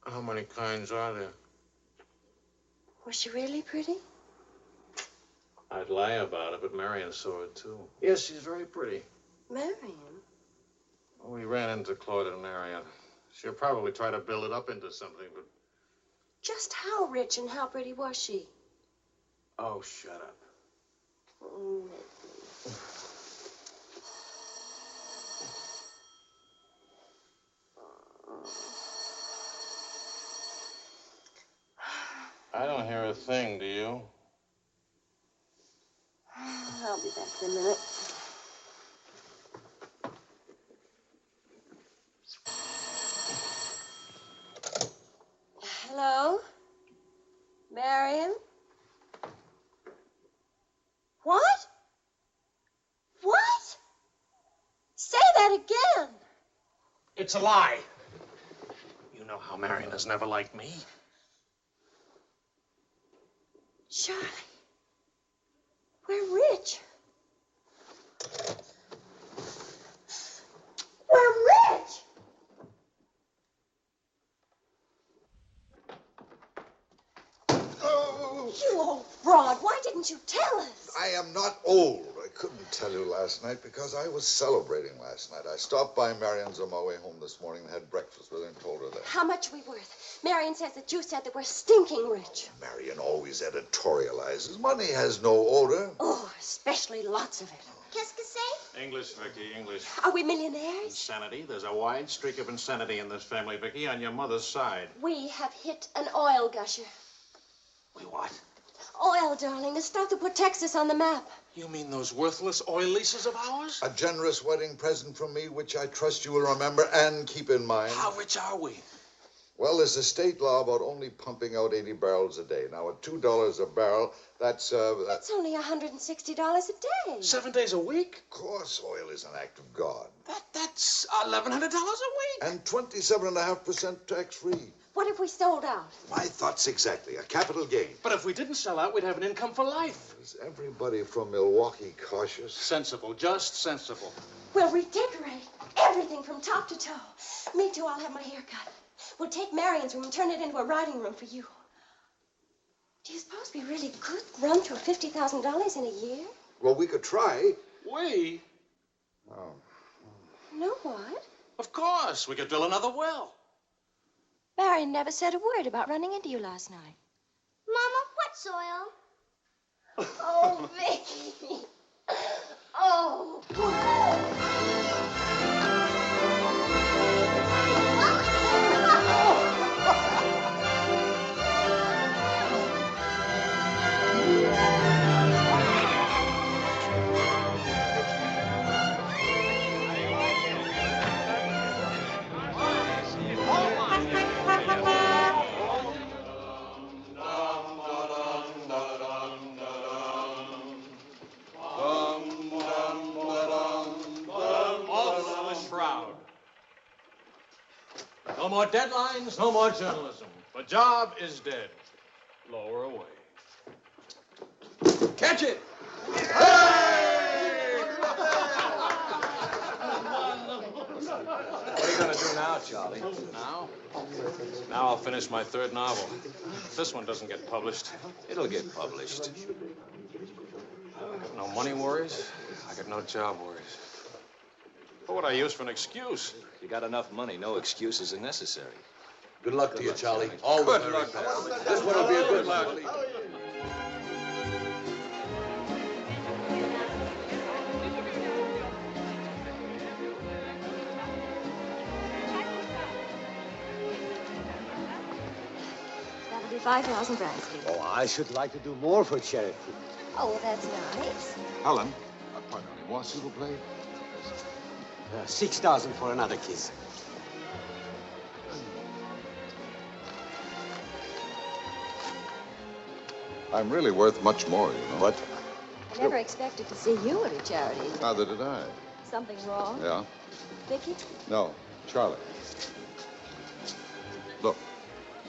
How many kinds are there? Was she really pretty? I'd lie about it, but Marion saw it, too. Yes, she's very pretty. Marion? We ran into Claude and Marion. She'll probably try to build it up into something, but... Just how rich and how pretty was she? Oh, shut up. Oh, I don't hear a thing, do you? I'll be back in a minute. Hello? Marion? What? What? Say that again. It's a lie. You know how Marion has never liked me. Charlie, we're rich. We're rich! Oh. You old fraud, why didn't you tell us? I am not old. I couldn't tell you last night because I was celebrating last night. I stopped by Marion's on my way home this morning and had breakfast with her and told her that. How much are we worth? Marion says that you said that we're stinking rich. Marion always editorializes. Money has no odor. Oh, especially lots of it. Qu'est-ce que c'est? English, Vicky, English. Are we millionaires? Insanity. There's a wide streak of insanity in this family, Vicky, on your mother's side. We have hit an oil gusher. We what? Oil, darling, the stuff that put Texas on the map. You mean those worthless oil leases of ours? A generous wedding present from me, which I trust you will remember and keep in mind. How rich are we? Well, there's a state law about only pumping out 80 barrels a day. Now, at $2 a barrel, that's only $160 a day. 7 days a week? Of course, oil is an act of God. That's $1,100 a week. And 27.5% tax-free. What if we sold out? My thoughts exactly. A capital gain. But if we didn't sell out, we'd have an income for life. Is everybody from Milwaukee cautious? Sensible, just sensible. We'll redecorate everything from top to toe. Me too, I'll have my hair cut. We'll take Marion's room and turn it into a writing room for you. Do you suppose we really could run through $50,000 in a year? Well, we could try. We? Oh. No, what? Of course. We could drill another well. Marion never said a word about running into you last night. Mama, what's oil? Oh, Vicky. Oh. No more deadlines, no more journalism. The job is dead. Lower away. Catch it! What are you going to do now, Charlie? Now? Now I'll finish my third novel. If this one doesn't get published. It'll get published. I got no money worries. I got no job worries. What would I use for an excuse? You got enough money. No excuses are necessary. Good luck to you, Charlie. All the very best. This one will be a good luck. 5,000 francs. Oh, I should like to do more for charity. Oh, that's nice. Helen, pardonnez-moi, s'il vous plaît. 6,000 for another kiss. I'm really worth much more, you know. What? I never expected to see you at a charity. Neither did I. Something wrong? Yeah? Vicky? No, Charlie. Look,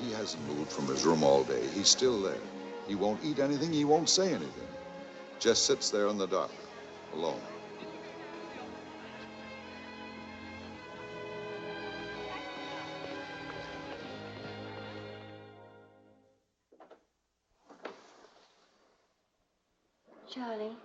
he hasn't moved from his room all day. He's still there. He won't eat anything. He won't say anything. Just sits there in the dark, alone. Charlie.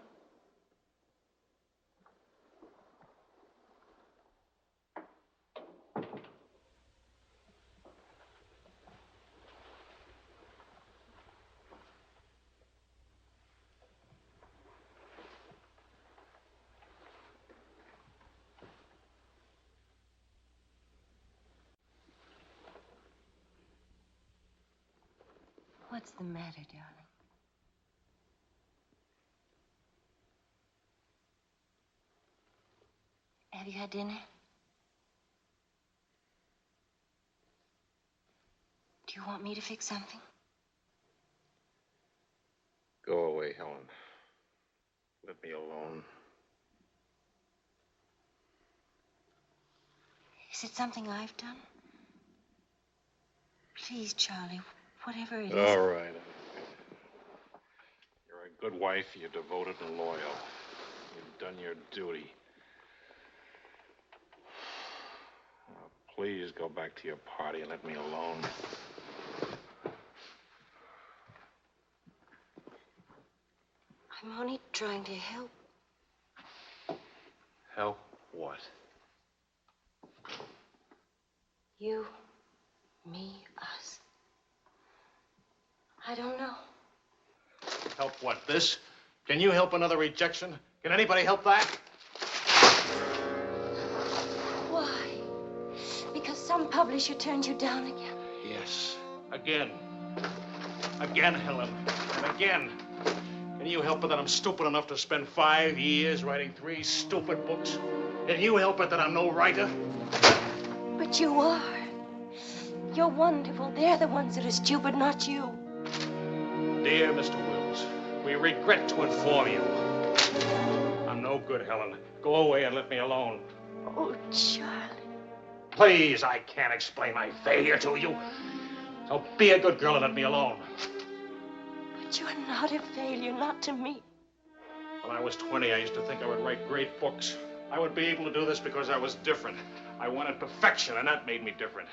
What's the matter, darling? Have you had dinner? Do you want me to fix something? Go away, Helen. Let me alone. Is it something I've done? Please, Charlie, whatever it is. All right. You're a good wife. You're devoted and loyal. You've done your duty. Now, please go back to your party and let me alone. I'm only trying to help. Help what? You, me, us. I don't know. Help what, this? Can you help another rejection? Can anybody help that? Why? Because some publisher turned you down again? Yes. Again. Again, Helen. And again. Can you help it that I'm stupid enough to spend 5 years writing 3 stupid books? Can you help it that I'm no writer? But you are. You're wonderful. They're the ones that are stupid, not you. Dear Mr. Wills, we regret to inform you. I'm no good, Helen. Go away and let me alone. Oh, Charlie. Please, I can't explain my failure to you. So be a good girl and let me alone. But you're not a failure, not to me. When I was 20, I used to think I would write great books. I would be able to do this because I was different. I wanted perfection, and that made me different.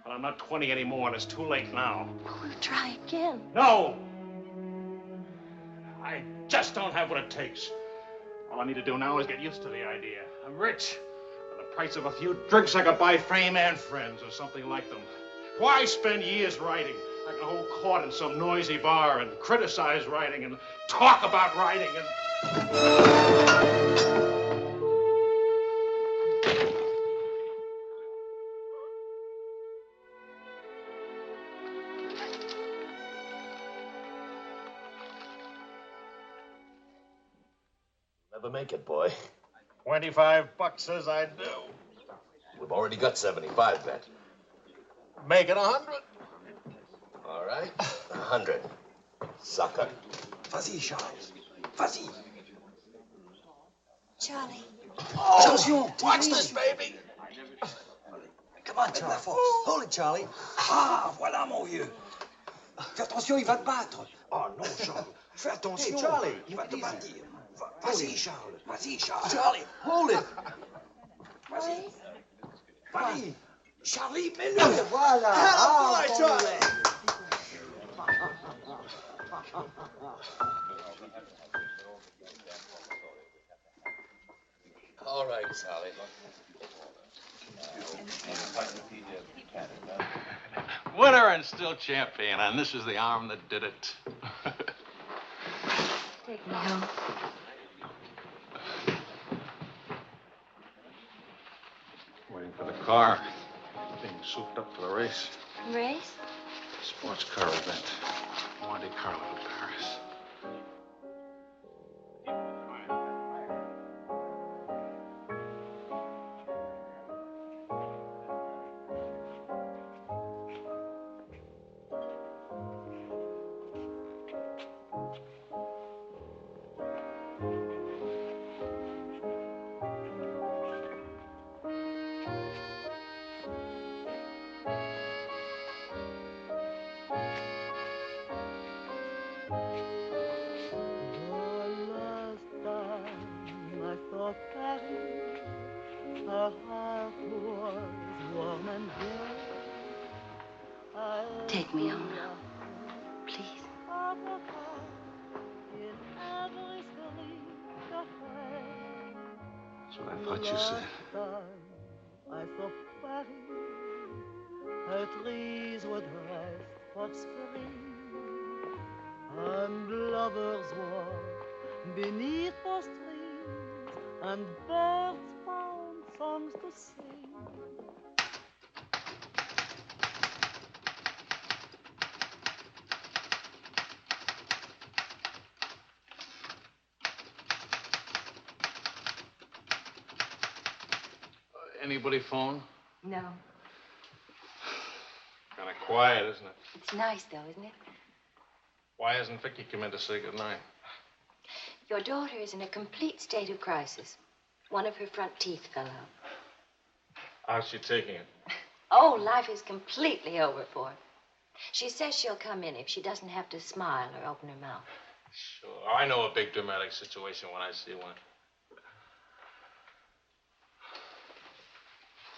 But I'm not 20 anymore, and it's too late now. We'll try again. No! I just don't have what it takes. All I need to do now is get used to the idea. I'm rich. For the price of a few drinks, I could buy fame and friends, or something like them. Why spend years writing? I can hold court in some noisy bar and criticize writing and talk about writing and... Never make it, boy. $25 says I do. We've already got 75 bet. Make it 100. All right, 100. Sucker. Vas-y, Charles. Vas-y. Charlie. Oh, attention. Watch this, baby. Come on, Charlie. Hold it, Charlie. Ah, voilà, mon vieux. Fais attention, il va te battre. Oh, non, Charles. Fais attention. Hey, Charlie, il va te battre. Vas-y, Charles. Vas-y, Charles. Charlie, hold it. Vas-y. Vas-y. Charlie, mets-le. Voilà. Ah, Charlie. All right, Sally. Winner and still champion, and this is the arm that did it. Take me home. Waiting for the car. Being souped up for the race. Race? Sports car event. Monte Carlo, Paris. Take me home now, please. That's what I thought you said. I saw Paris, het ries wat rijst verspring, and lovers walk beneath those trees, and birds found songs to sing. Anybody phone? No. Kind of quiet, isn't it? It's nice, though, isn't it? Why hasn't Vicky come in to say goodnight? Your daughter is in a complete state of crisis. One of her front teeth fell out. How's she taking it? Oh, life is completely over for her. She says she'll come in if she doesn't have to smile or open her mouth. Sure. I know a big dramatic situation when I see one.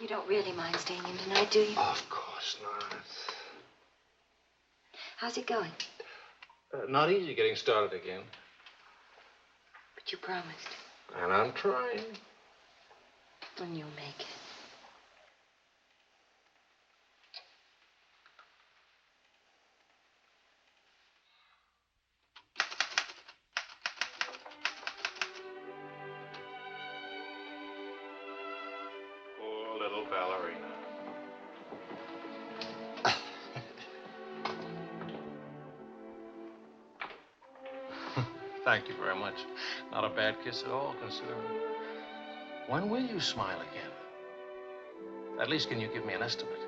You don't really mind staying in tonight, do you? Of course not. How's it going? Not easy getting started again. But you promised. And I'm trying. And you'll make it. Poor little ballerina. Thank you very much. Not a bad kiss at all, considering. When will you smile again? At least can you give me an estimate?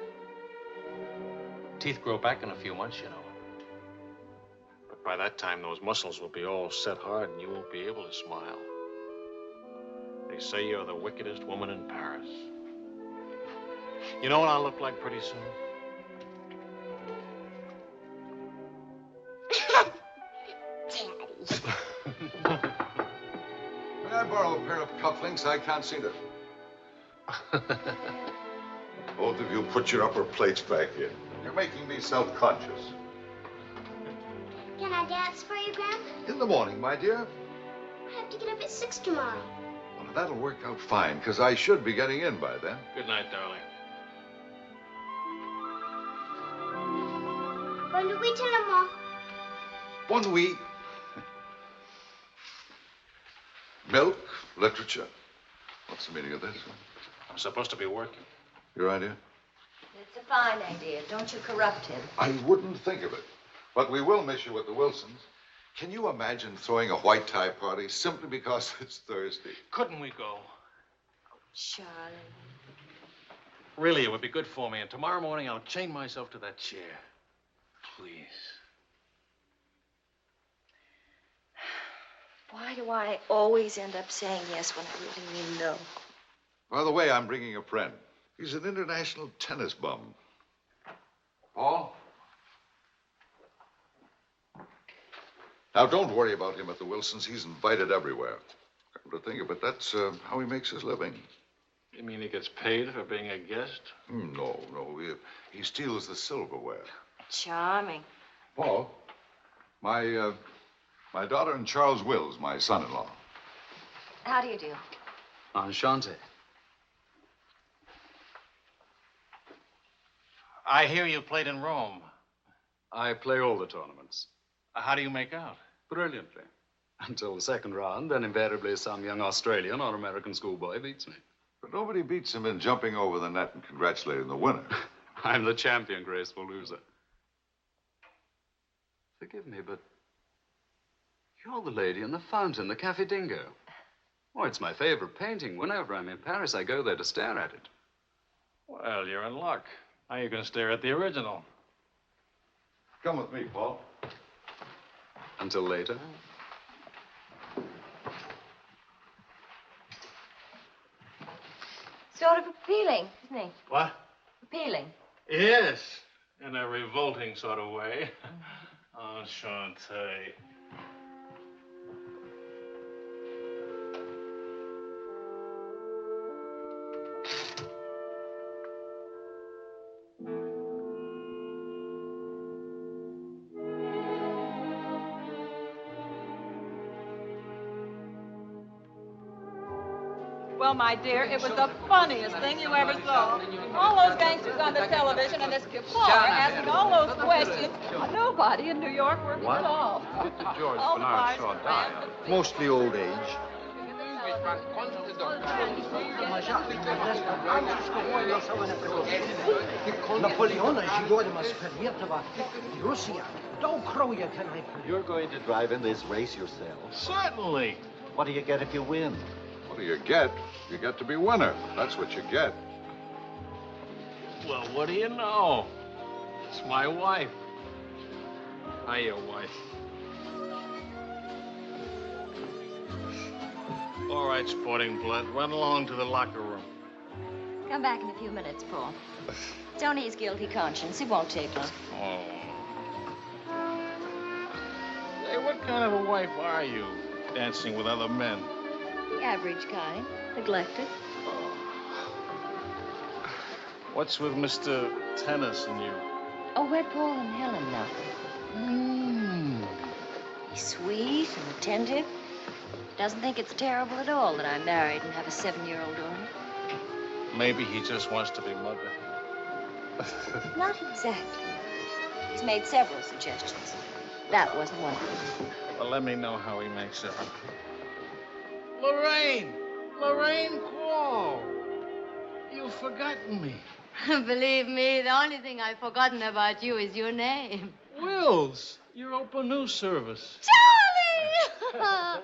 Teeth grow back in a few months, you know. But by that time, those muscles will be all set hard and you won't be able to smile. They say you're the wickedest woman in Paris. You know what I'll look like pretty soon? May I borrow a pair of cufflinks? I can't see them. Both of you put your upper plates back in. You're making me self-conscious. Can I dance for you, Grandma? In the morning, my dear. I have to get up at 6 tomorrow. Well, that'll work out fine, because I should be getting in by then. Good night, darling. Bonne nuit, maman. Bonne nuit. Milk, literature. What's the meaning of this? I'm supposed to be working. Your idea? It's a fine idea. Don't you corrupt him. I wouldn't think of it. But we will miss you at the Wilsons. Can you imagine throwing a white tie party simply because it's Thursday? Couldn't we go? Charlie. Really, it would be good for me. And tomorrow morning, I'll chain myself to that chair. Please. Why do I always end up saying yes when I really mean no? By the way, I'm bringing a friend. He's an international tennis bum. Paul? Now, don't worry about him at the Wilsons. He's invited everywhere. Come to think of it, that's how he makes his living. You mean he gets paid for being a guest? No. He steals the silverware. Charming. Paul, my daughter and Charles Wills, my son-in-law. How do you do? Enchanté. I hear you played in Rome. I play all the tournaments. How do you make out? Brilliantly. Until the second round, then invariably some young Australian or American schoolboy beats me. But nobody beats him in jumping over the net and congratulating the winner. I'm the champion, graceful loser. Forgive me, but you're the lady in the fountain, the Café Dingo. Oh, it's my favorite painting. Whenever I'm in Paris, I go there to stare at it. Well, you're in luck. Now you can stare at the original. Come with me, Paul. Until later. Sort of appealing, isn't he? What? Appealing. Yes, in a revolting sort of way. Enchanté. Well, my dear, it was the funniest thing you ever saw. All those gangsters on the television and this Gabor asking all those questions. Nobody in New York works at all. Dr. George All the Bernard bars Shaw and died. bands. Mostly old age. You're going to drive in this race yourself? Certainly. What do you get if you win? What do you get? You get to be winner. That's what you get. Well, what do you know? It's my wife. Hiya, wife. All right, sporting blood, run along to the locker room. Come back in a few minutes, Paul. It's only his guilty conscience. It won't take long. Oh. Hey, what kind of a wife are you, dancing with other men? The average kind. Neglected. What's with Mr. Tennis and you? Oh, we're Paul and Helen now. He's sweet and attentive. Doesn't think it's terrible at all that I'm married and have a 7-year-old daughter. Maybe he just wants to be mother. Not exactly. He's made several suggestions. That wasn't one of them. Well, let me know how he makes it. Lorraine! Lorraine Quall! You've forgotten me. Believe me, the only thing I've forgotten about you is your name. Wills, your open news service. Charlie!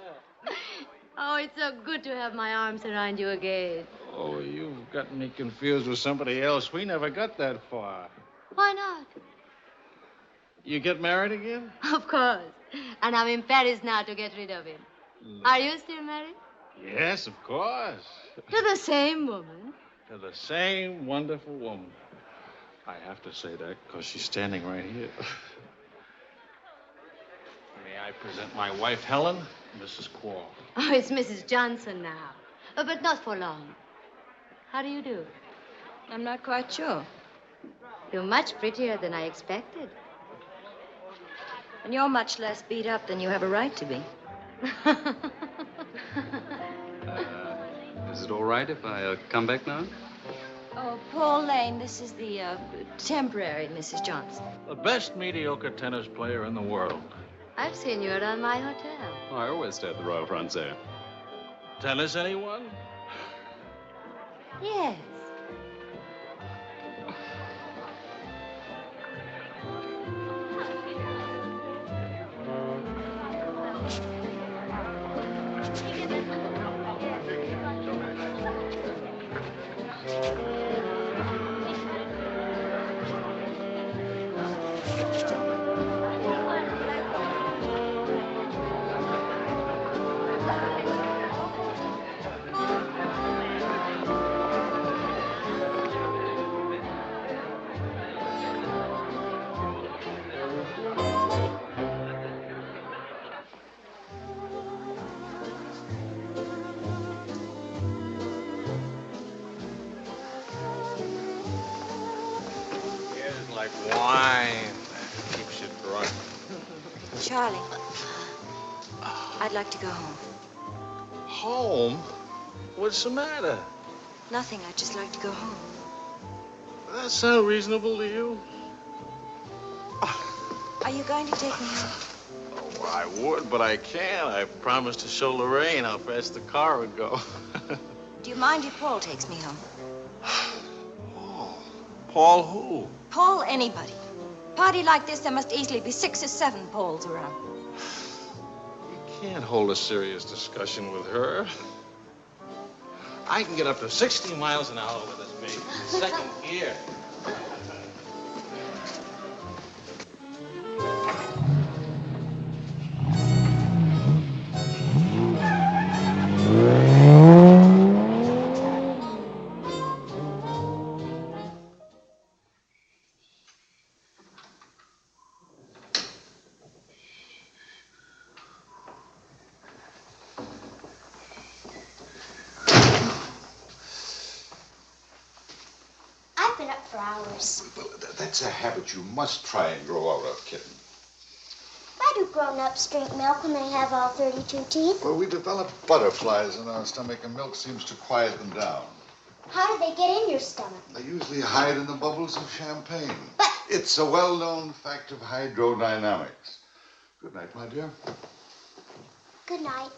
Oh, it's so good to have my arms around you again. Oh, you've got me confused with somebody else. We never got that far. Why not? You get married again? Of course. And I'm in Paris now to get rid of him. Are you still married? Yes, of course. To the same woman? To the same wonderful woman. I have to say that because she's standing right here. May I present my wife, Helen, Mrs. Quall. Oh, it's Mrs. Johnson now. But not for long. How do you do? I'm not quite sure. You're much prettier than I expected. And you're much less beat up than you have a right to be. Is it all right if I come back now? Oh, Paul Lane, this is the temporary Mrs. Johnson. The best mediocre tennis player in the world. I've seen you around my hotel. Oh, I always stay at the Royal Francais. Tennis, anyone? Yes. Like wine. Keeps you drunk. Charlie, I'd like to go home. Home? What's the matter? Nothing. I'd just like to go home. Does that sound reasonable to you? Are you going to take me home? Oh, I would, but I can't. I promised to show Lorraine how fast the car would go. Do you mind if Paul takes me home? Paul who? Paul anybody. Party like this, there must easily be 6 or 7 Pauls around. Can't hold a serious discussion with her. I can get up to 60 miles an hour with this baby. Second gear. I've been up for hours. Well, that's a habit you must try and grow out of, kitten. Why do grown-ups drink milk when they have all 32 teeth? Well, we develop butterflies in our stomach, and milk seems to quiet them down. How do they get in your stomach? They usually hide in the bubbles of champagne. But it's a well-known fact of hydrodynamics. Good night, my dear. Good night.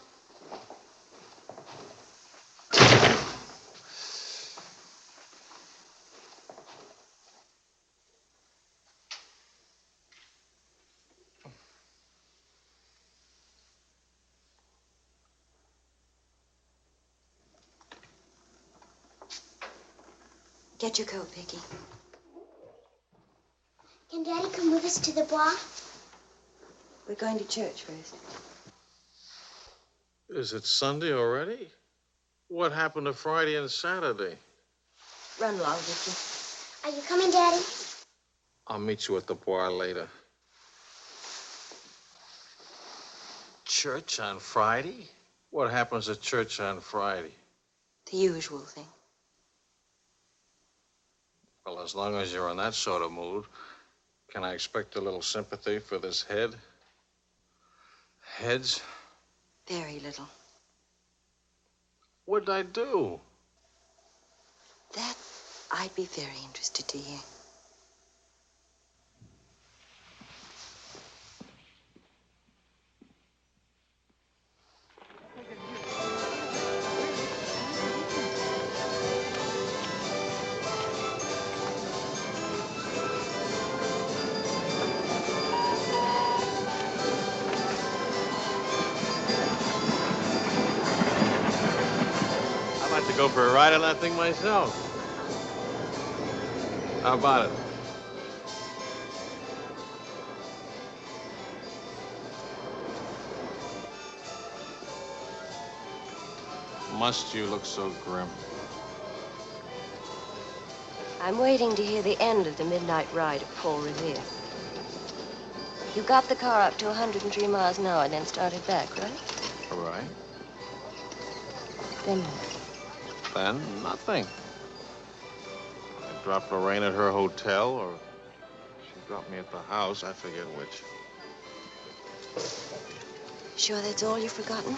Get your coat, Vicky. Can Daddy come with us to the Bois? We're going to church first. Is it Sunday already? What happened to Friday and Saturday? Run along, Vicky. Are you coming, Daddy? I'll meet you at the bar later. Church on Friday? What happens at church on Friday? The usual thing. Well, as long as you're in that sort of mood, can I expect a little sympathy for this head? Heads? Very little. What'd I do? That I'd be very interested to hear. I'd like to go for a ride on that thing myself. How about it? Must you look so grim? I'm waiting to hear the end of the midnight ride of Paul Revere. You got the car up to 103 miles an hour, then started back, right? All right. Then what? Then nothing. I dropped Lorraine at her hotel, or she dropped me at the house. I forget which. Sure that's all you've forgotten?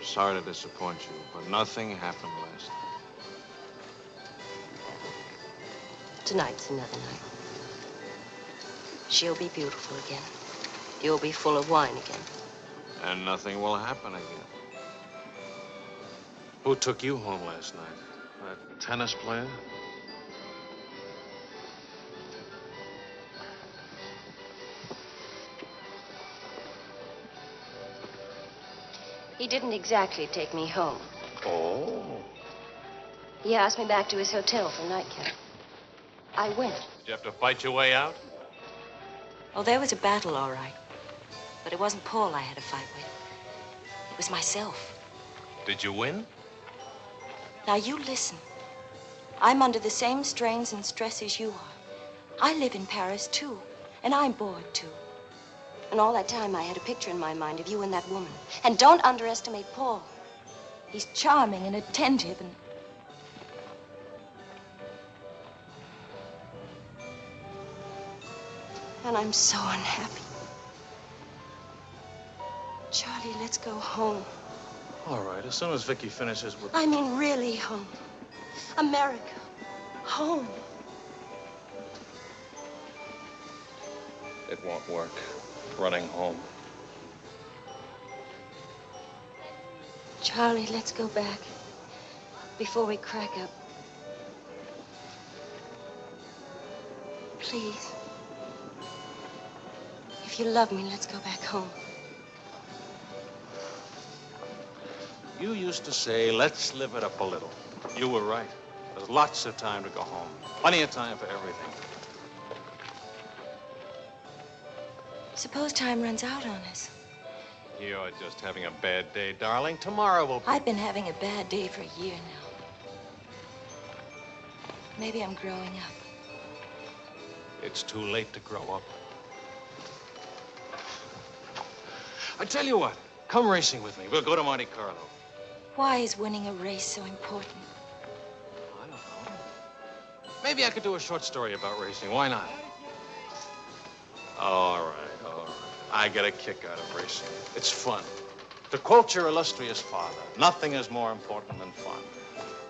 Sorry to disappoint you, but nothing happened last night. Tonight's another night. She'll be beautiful again. You'll be full of wine again. And nothing will happen again. Who took you home last night? That tennis player? He didn't exactly take me home. Oh. He asked me back to his hotel for a nightcap. I went. Did you have to fight your way out? Oh, there was a battle, all right. But it wasn't Paul I had to fight with. It was myself. Did you win? Now, you listen. I'm under the same strains and stress as you are. I live in Paris, too. And I'm bored, too. And all that time, I had a picture in my mind of you and that woman. And don't underestimate Paul. He's charming and attentive and... And I'm so unhappy. Charlie, let's go home. All right, as soon as Vicky finishes with... I mean, really home. America. Home. It won't work. Running home. Charlie, let's go back. Before we crack up. Please. If you love me, let's go back home. You used to say, let's live it up a little. You were right. There's lots of time to go home. Plenty of time for everything. Suppose time runs out on us. You're just having a bad day, darling. Tomorrow will be... I've been having a bad day for a year now. Maybe I'm growing up. It's too late to grow up. I tell you what, come racing with me. We'll go to Monte Carlo. Why is winning a race so important? I don't know. Maybe I could do a short story about racing. Why not? All right, all right. I get a kick out of racing. It's fun. To quote your illustrious father, nothing is more important than fun.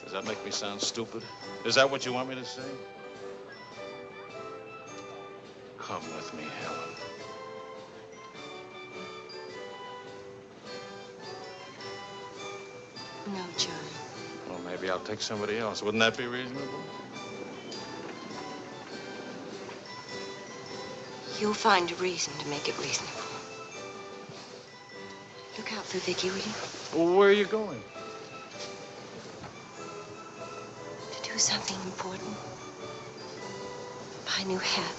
Does that make me sound stupid? Is that what you want me to say? Come with me, Helen. No, Charlie. Well, maybe I'll take somebody else. Wouldn't that be reasonable? You'll find a reason to make it reasonable. Look out for Vicky, will you? Well, where are you going? To do something important. Buy a new hat.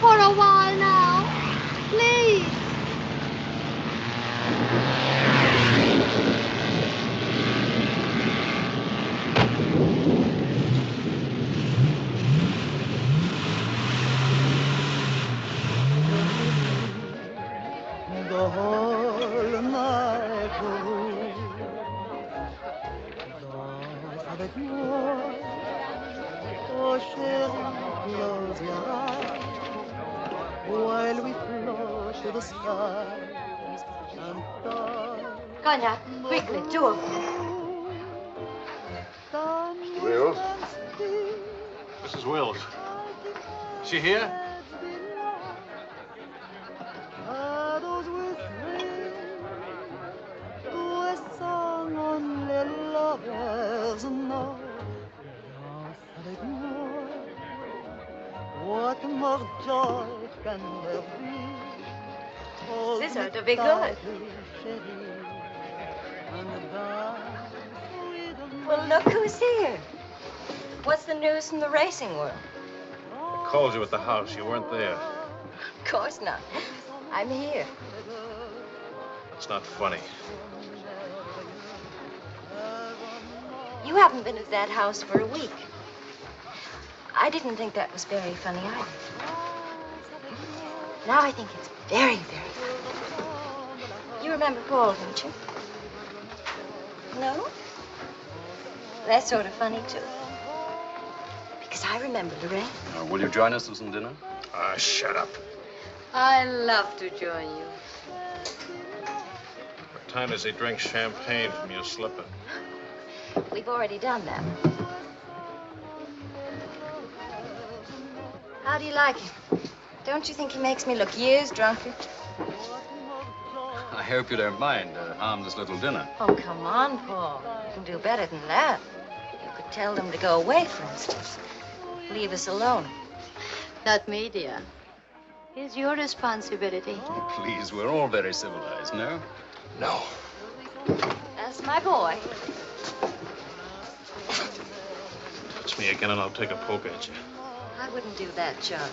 For a while now, please. The whole night through, danse avec moi. Oh chérie, close your eyes while we float to the skies and touch. Cognac, quickly, two of them. Wills? Mrs. Wills. She here? Shadows will swing to a song only lovers know. Danse avec moi. What more joy can there be? Hold This me ought to be good. tightly, chérie, and dance with me. Well, look who's here. What's the news from the racing world? Called you at the house. You weren't there. Of course not. I'm here. It's not funny. You haven't been at that house for a week. I didn't think that was very funny either. Now I think it's very, very funny. You remember Paul, don't you? No? That's sort of funny, too. I remember, Lorraine. Will you join us for some dinner? Shut up. I love to join you. What time does he drink champagne from your slipper? We've already done that. How do you like him? Don't you think he makes me look years drunker? I hope you don't mind a harmless little dinner. Oh, come on, Paul. You can do better than that. You could tell them to go away, for instance. Leave us alone. Not me, dear. It's your responsibility. Please, we're all very civilized, no? No. That's my boy. Touch me again and I'll take a poke at you. I wouldn't do that, Charlie.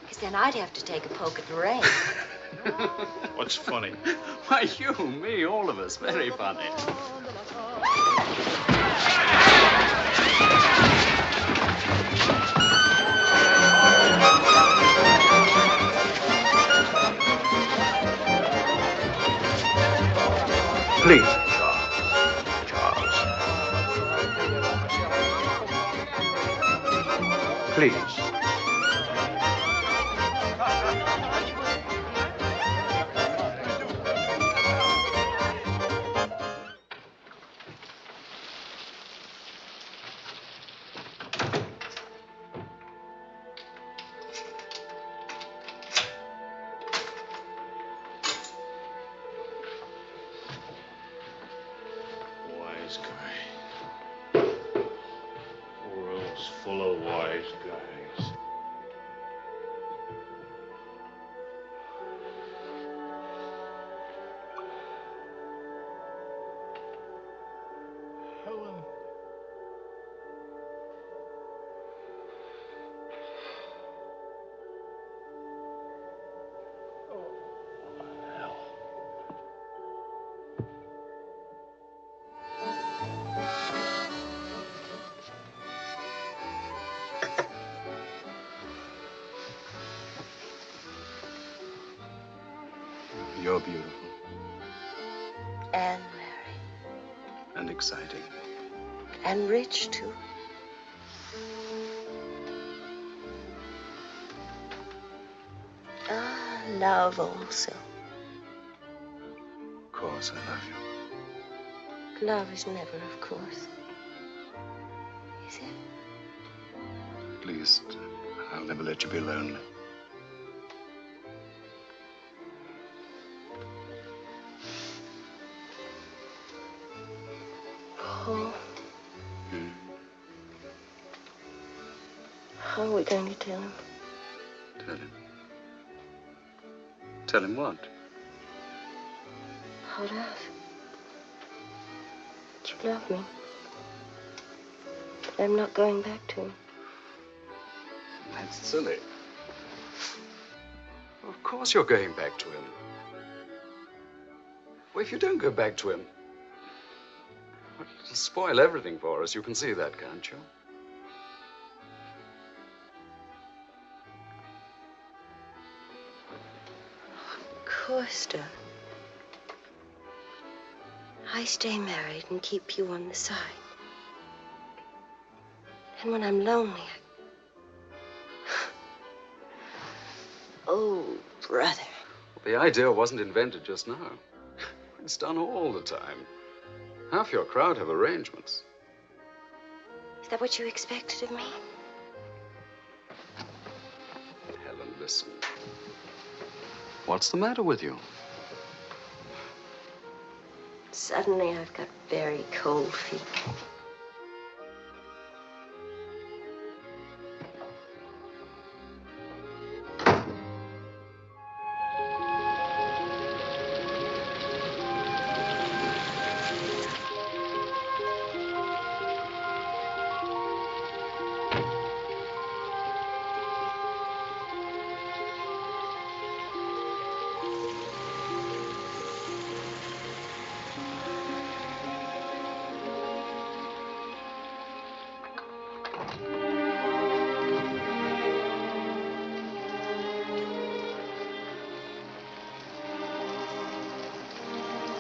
Because then I'd have to take a poke at Lorraine. What's funny? Why, you, me, all of us. Very funny. Please. Charles. Please. Wise guy. World's full of wise guys. Helen. You're beautiful And married. and exciting. And rich, too. Ah, love also. Of course, I love you. Love is never, of course. Is it? At least, I'll never let you be lonely. Paul. How are we going to tell him? Tell him. Tell him what? How to ask? That you love me. That I'm not going back to him. That's silly. Of course you're going back to him. Well, if you don't go back to him, it'll spoil everything for us. You can see that, can't you? Of course, darling. I stay married and keep you on the side. And when I'm lonely, Oh, brother. The idea wasn't invented just now. It's done all the time. Half your crowd have arrangements. Is that what you expected of me? Helen, listen. What's the matter with you? Suddenly, I've got very cold feet.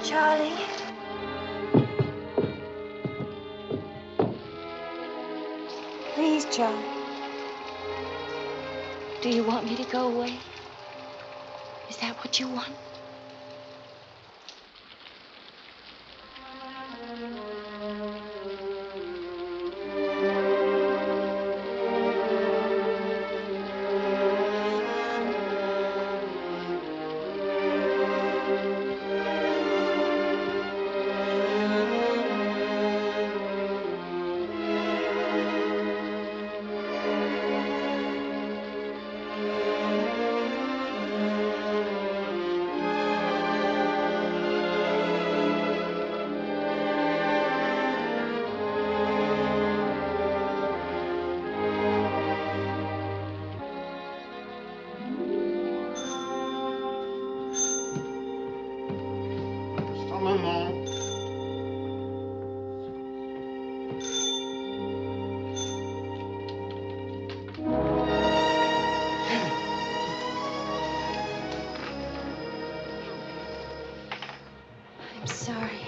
Charlie. Please Yes, Charlie. Do you want me to go away? Is that what you want? I'm sorry.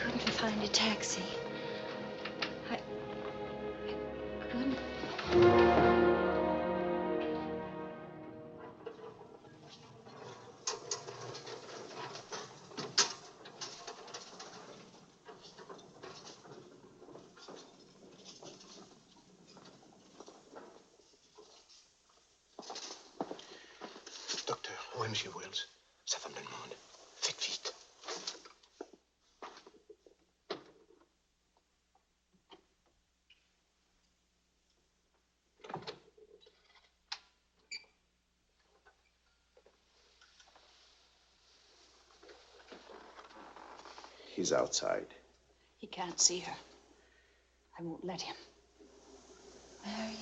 Couldn't find a taxi. I couldn't. Docteur, où est Monsieur Wells? Sa femme le demande. Faites vite. He's outside. He can't see her. I won't let him. Marion.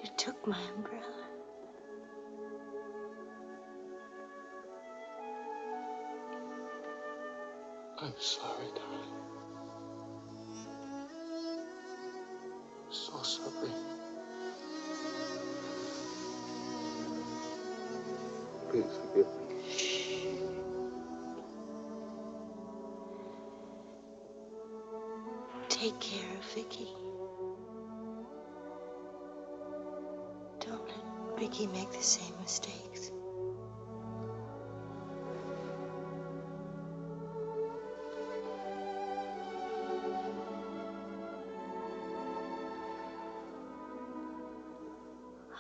You took my umbrella. I'm sorry, darling. So sorry. Please forgive me. Take care of Vicky. Don't let Vicky make the same mistakes.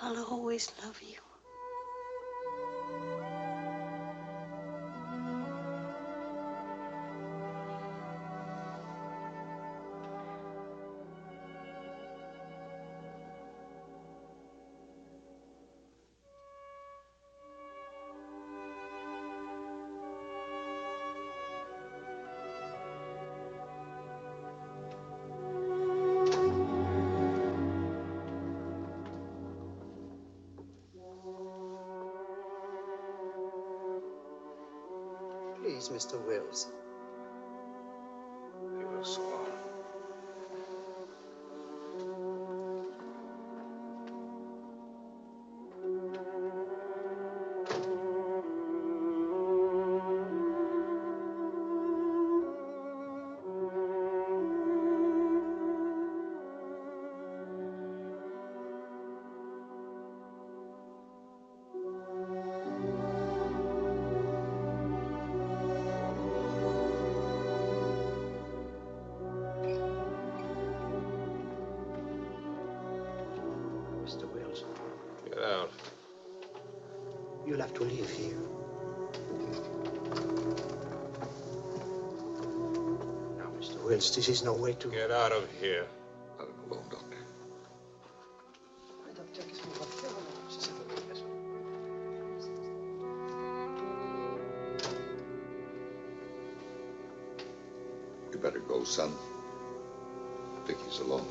I'll always love you. Please, Mr. Wells. He will swan. You'll have to live here. Now, Mr. Wells, this is no way to... Get out of here. Let him alone, Doctor. You better go, son. Vicky's alone.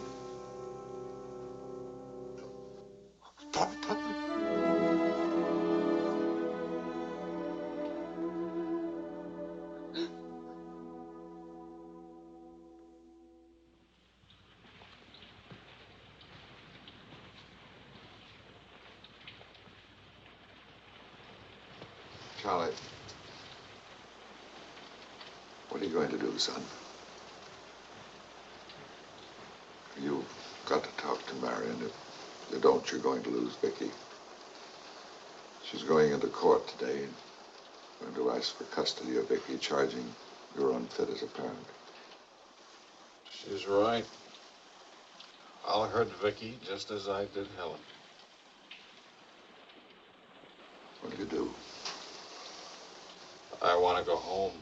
Charlie, what are you going to do, son? You've got to talk to Marion. If you don't, you're going to lose Vicky. She's going into court today and going to ask for custody of Vicky, charging you're unfit as a parent. She's right. I'll hurt Vicky just as I did Helen. What do you do? I want to go home.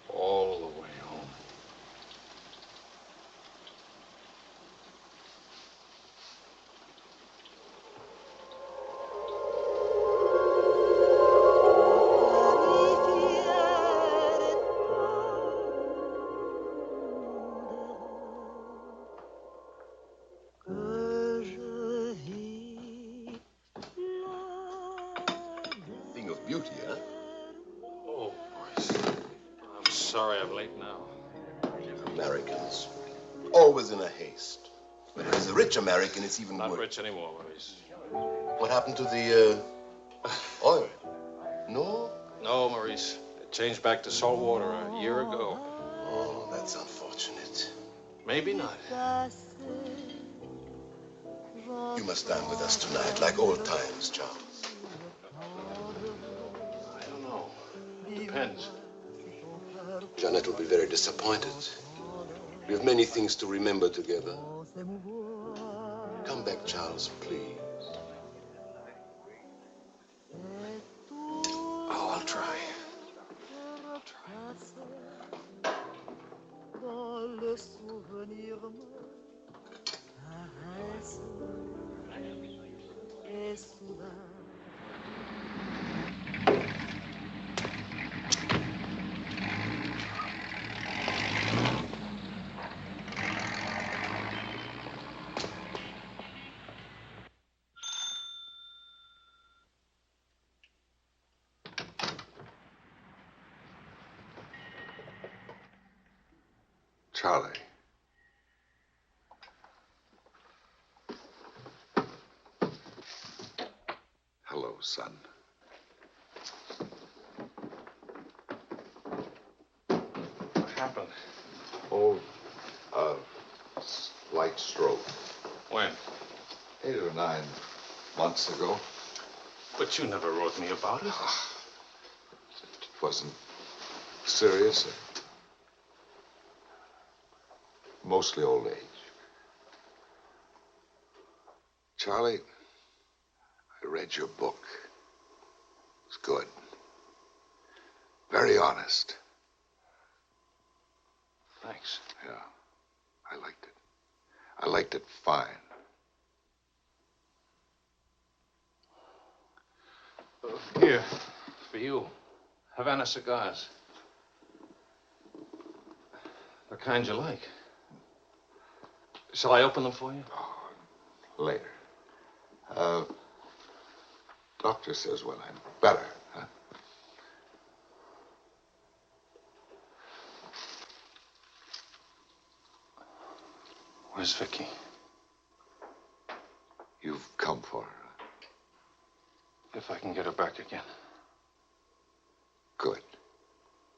All the way home. Thing of beauty, huh? Oh, boys. I'm sorry I'm late now. Americans, always in a haste. When it is a rich American, it's even Not worse. rich anymore, Maurice. What happened to the oil? No? No, Maurice. It changed back to salt water a year ago. Oh, that's unfortunate. Maybe not. You must dine with us tonight, like old times, Charles. I don't know. Depends. Jeanette will be very disappointed. We have many things to remember together. Come back, Charles, please. Oh, I'll try. Charlie. Hello, son. What happened? Oh, slight stroke. When? 8 or 9 months ago. But you never wrote me about it. It wasn't serious. Mostly old age. Charlie, I read your book. It's good. Very honest. Thanks. Yeah, I liked it. I liked it fine. Here, for you. Havana cigars. The kind you like. Shall I open them for you? Oh, later. Doctor says when I'm better, huh? Where's Vicky? You've come for her. If I can get her back again. Good.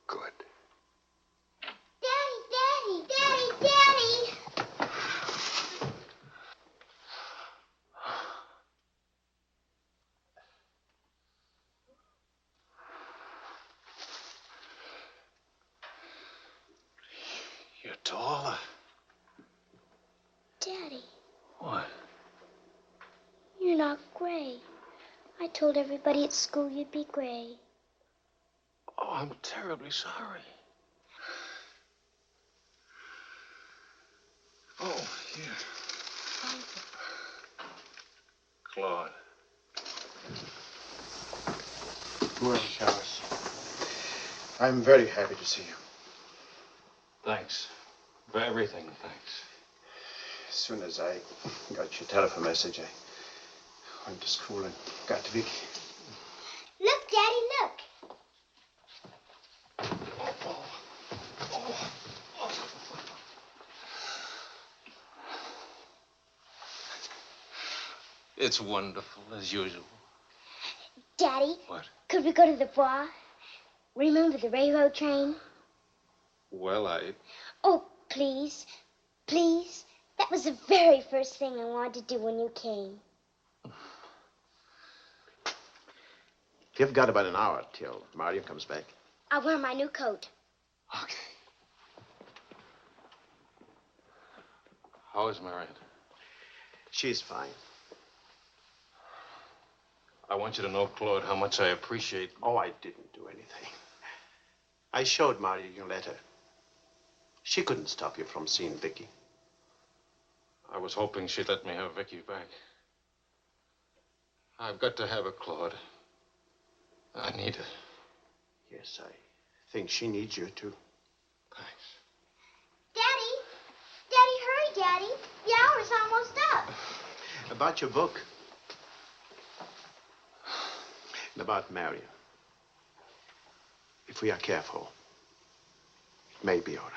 Good. Daddy, Daddy, Daddy, Daddy! You're taller. Daddy, What? you're not gray. I told everybody at school you'd be gray. Oh, I'm terribly sorry. Oh, here. Claude. Well, Charles, I'm very happy to see you. Thanks. For everything, thanks. As soon as I got your telephone message, I went to school and got to Vicky. Look, Daddy, look. It's wonderful, as usual. Daddy. What? Could we go to the bar? Remember the railroad train? Well, Oh, please. Please. That was the very first thing I wanted to do when you came. You've got about an hour till Marion comes back. I'll wear my new coat. Okay. How is Marion? She's fine. I want you to know, Claude, how much I appreciate... Oh, I didn't do anything. I showed Marion your letter. She couldn't stop you from seeing Vicky. I was hoping she'd let me have Vicky back. I've got to have her, Claude. I need her. Yes, I think she needs you, too. Thanks. Daddy! Daddy, hurry, Daddy. The hour's almost up. About your book. And about Marion. If we are careful, it may be all right.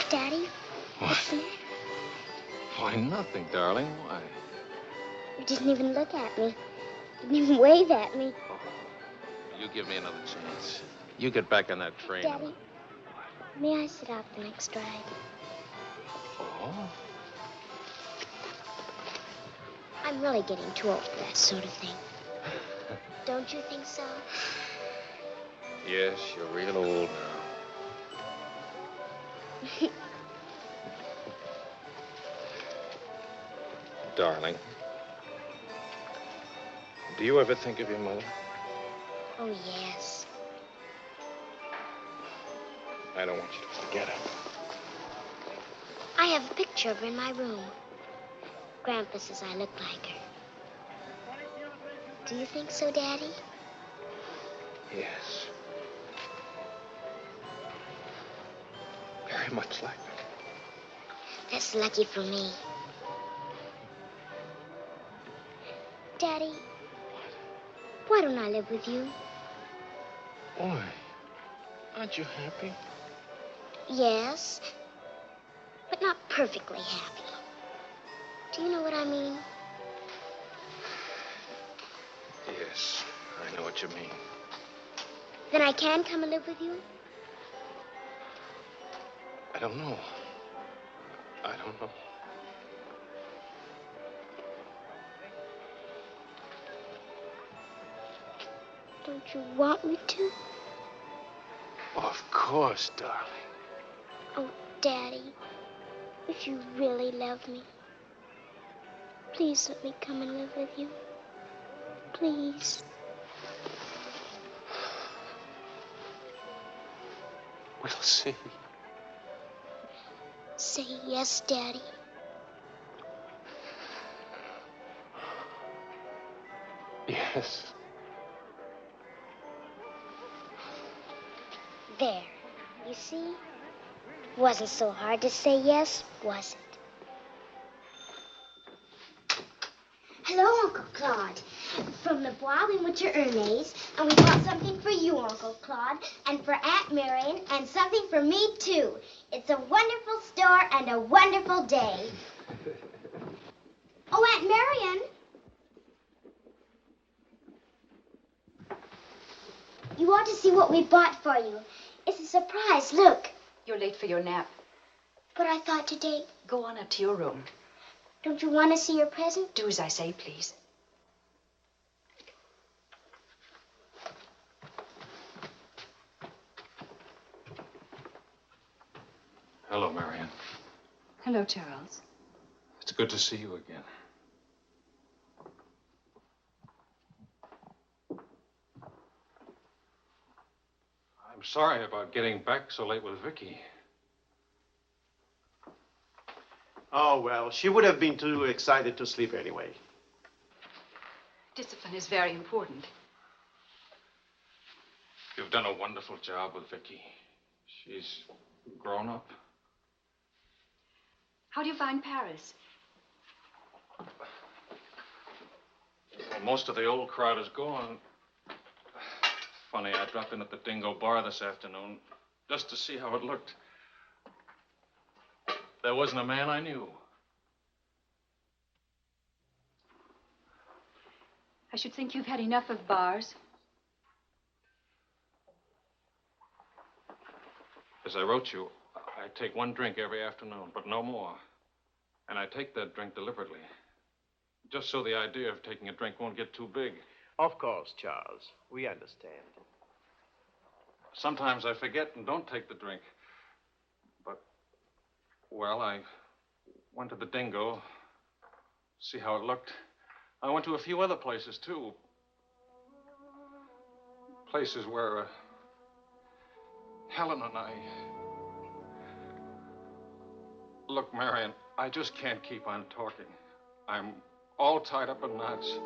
Daddy? What? Why, nothing, darling. Why? You didn't even look at me. Didn't even wave at me. You give me another chance. You get back on that train. Daddy, may I sit out the next ride? Oh? I'm really getting too old for that sort of thing. Don't you think so? Yes, you're real old now. Darling, do you ever think of your mother? Oh, yes. I don't want you to forget her. I have a picture of her in my room. Grandpa says I look like her. Do you think so, Daddy? Yes. Very much like her. That's lucky for me. Daddy, why don't I live with you? Why? Aren't you happy? Yes, but not perfectly happy. Do you know what I mean? Yes, I know what you mean. Then I can come and live with you? I don't know. I don't know. Don't you want me to? Of course, darling. Oh, Daddy, if you really love me, please let me come and live with you. Please. We'll see. Say yes, Daddy. Yes. There. You see? Wasn't so hard to say yes, was it? Hello, Uncle Claude. From the Bois, we went to Ernest's, and we bought something for you, Uncle Claude, and for Aunt Marion, and something for me, too. It's a wonderful store and a wonderful day. Oh, Aunt Marion. You ought to see what we bought for you. It's a surprise, look. You're late for your nap. But I thought today... Go on up to your room. Don't you want to see your present? Do as I say, please. Hello, Marion. Hello, Charles. It's good to see you again. I'm sorry about getting back so late with Vicky. Oh, well, she would have been too excited to sleep anyway. Discipline is very important. You've done a wonderful job with Vicky. She's grown up. How do you find Paris? Well, most of the old crowd is gone. Funny, I dropped in at the Dingo Bar this afternoon just to see how it looked. There wasn't a man I knew. I should think you've had enough of bars. As I wrote you, I take one drink every afternoon, but no more. And I take that drink deliberately, just so the idea of taking a drink won't get too big. Of course, Charles. We understand. Sometimes I forget and don't take the drink. But, well, I went to the Dingo, see how it looked. I went to a few other places, too. Places where Helen and I... Look, Marion, I just can't keep on talking. I'm all tied up in knots.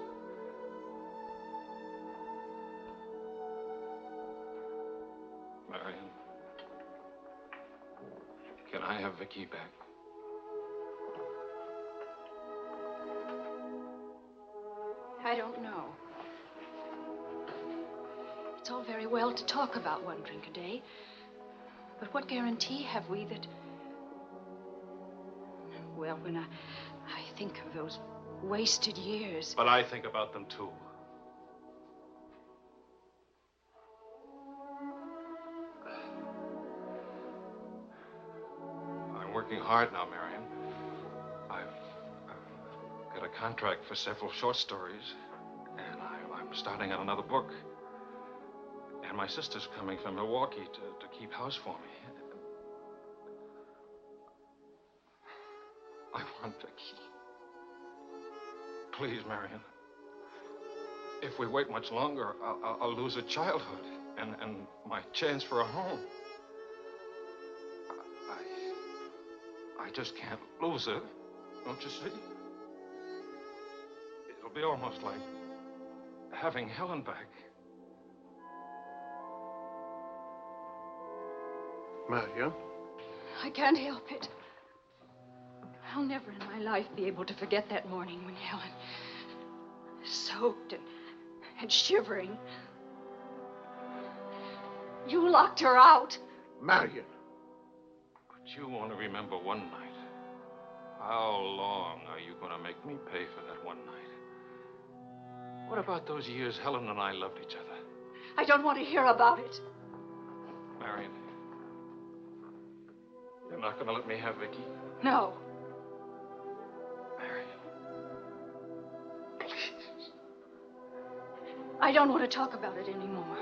Marion, can I have Vicky back? I don't know. It's all very well to talk about one drink a day, but what guarantee have we that... Well, when I think of those wasted years... But I think about them, too. I'm working hard now, Marion. I've got a contract for several short stories, and I'm starting on another book. And my sister's coming from Milwaukee to keep house for me. I want Vicky. Please, Marion. If we wait much longer, I'll lose a childhood and my chance for a home. I just can't lose her, don't you see? It'll be almost like having Helen back. Marion? I can't help it. I'll never in my life be able to forget that morning when Helen, soaked and shivering, you locked her out. Marion. But you only remember one night. How long are you going to make me pay for that one night? What about those years Helen and I loved each other? I don't want to hear about it. Marion, you're not going to let me have Vicky? No. I don't want to talk about it anymore.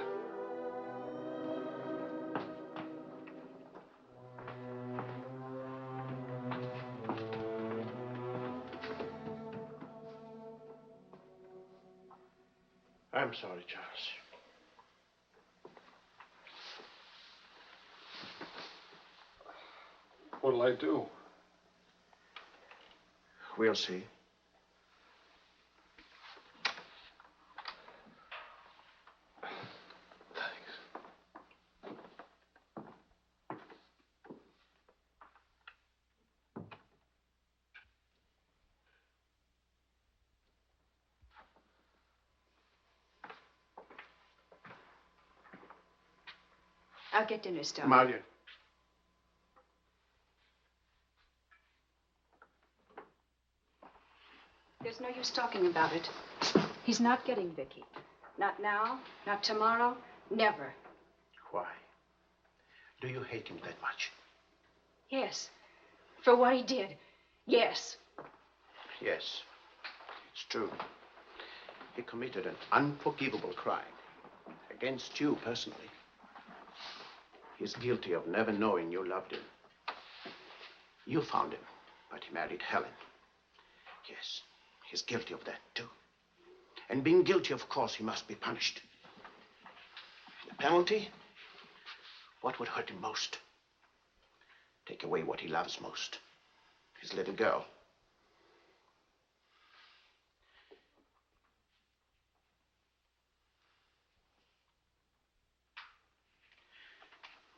I'm sorry, Charles. What'll I do? We'll see. I'll get dinner started. Marion. There's no use talking about it. He's not getting Vicky. Not now, not tomorrow, never. Why? Do you hate him that much? Yes. For what he did. Yes. Yes, it's true. He committed an unforgivable crime against you personally. He's guilty of never knowing you loved him. You found him, but he married Helen. Yes, he's guilty of that too. And being guilty, of course, he must be punished. The penalty? What would hurt him most? Take away what he loves most. His little girl.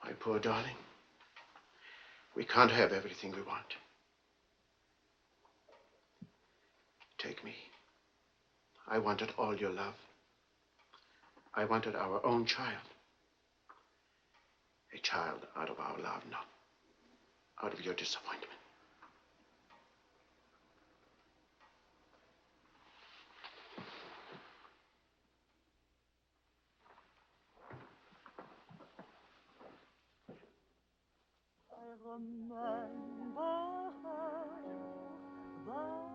My poor darling. We can't have everything we want. Take me. I wanted all your love. I wanted our own child. A child out of our love, not out of your disappointment. I remember her that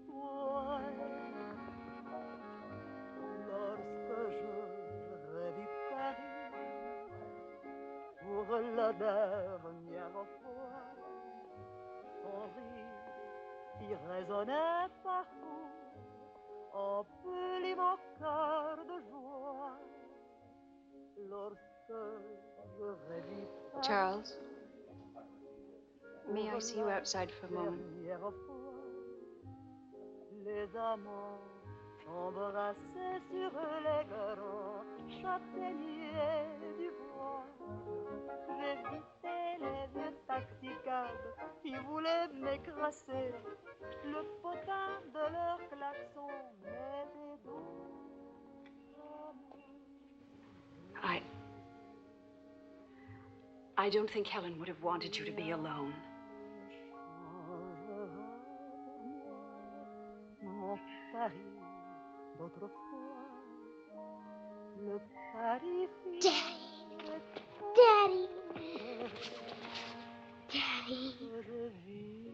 way. Lorsque je revis Paris pour la dernière fois, son rire qui résonnait partout emplit mon cœur de joie. Lorsque je revis Paris, Charles, may I see you outside for a moment? Les amants s'embrassaient sur les grands châtaigniers du bois. J'évitais les vieux taxicabs qui voulaient m'écraser. Le potin de leur klaxon m'était doux. I don't think Helen would have wanted you to be alone. Mon Paris d'autrefois, le Paris. Daddy. Daddy. Daddy.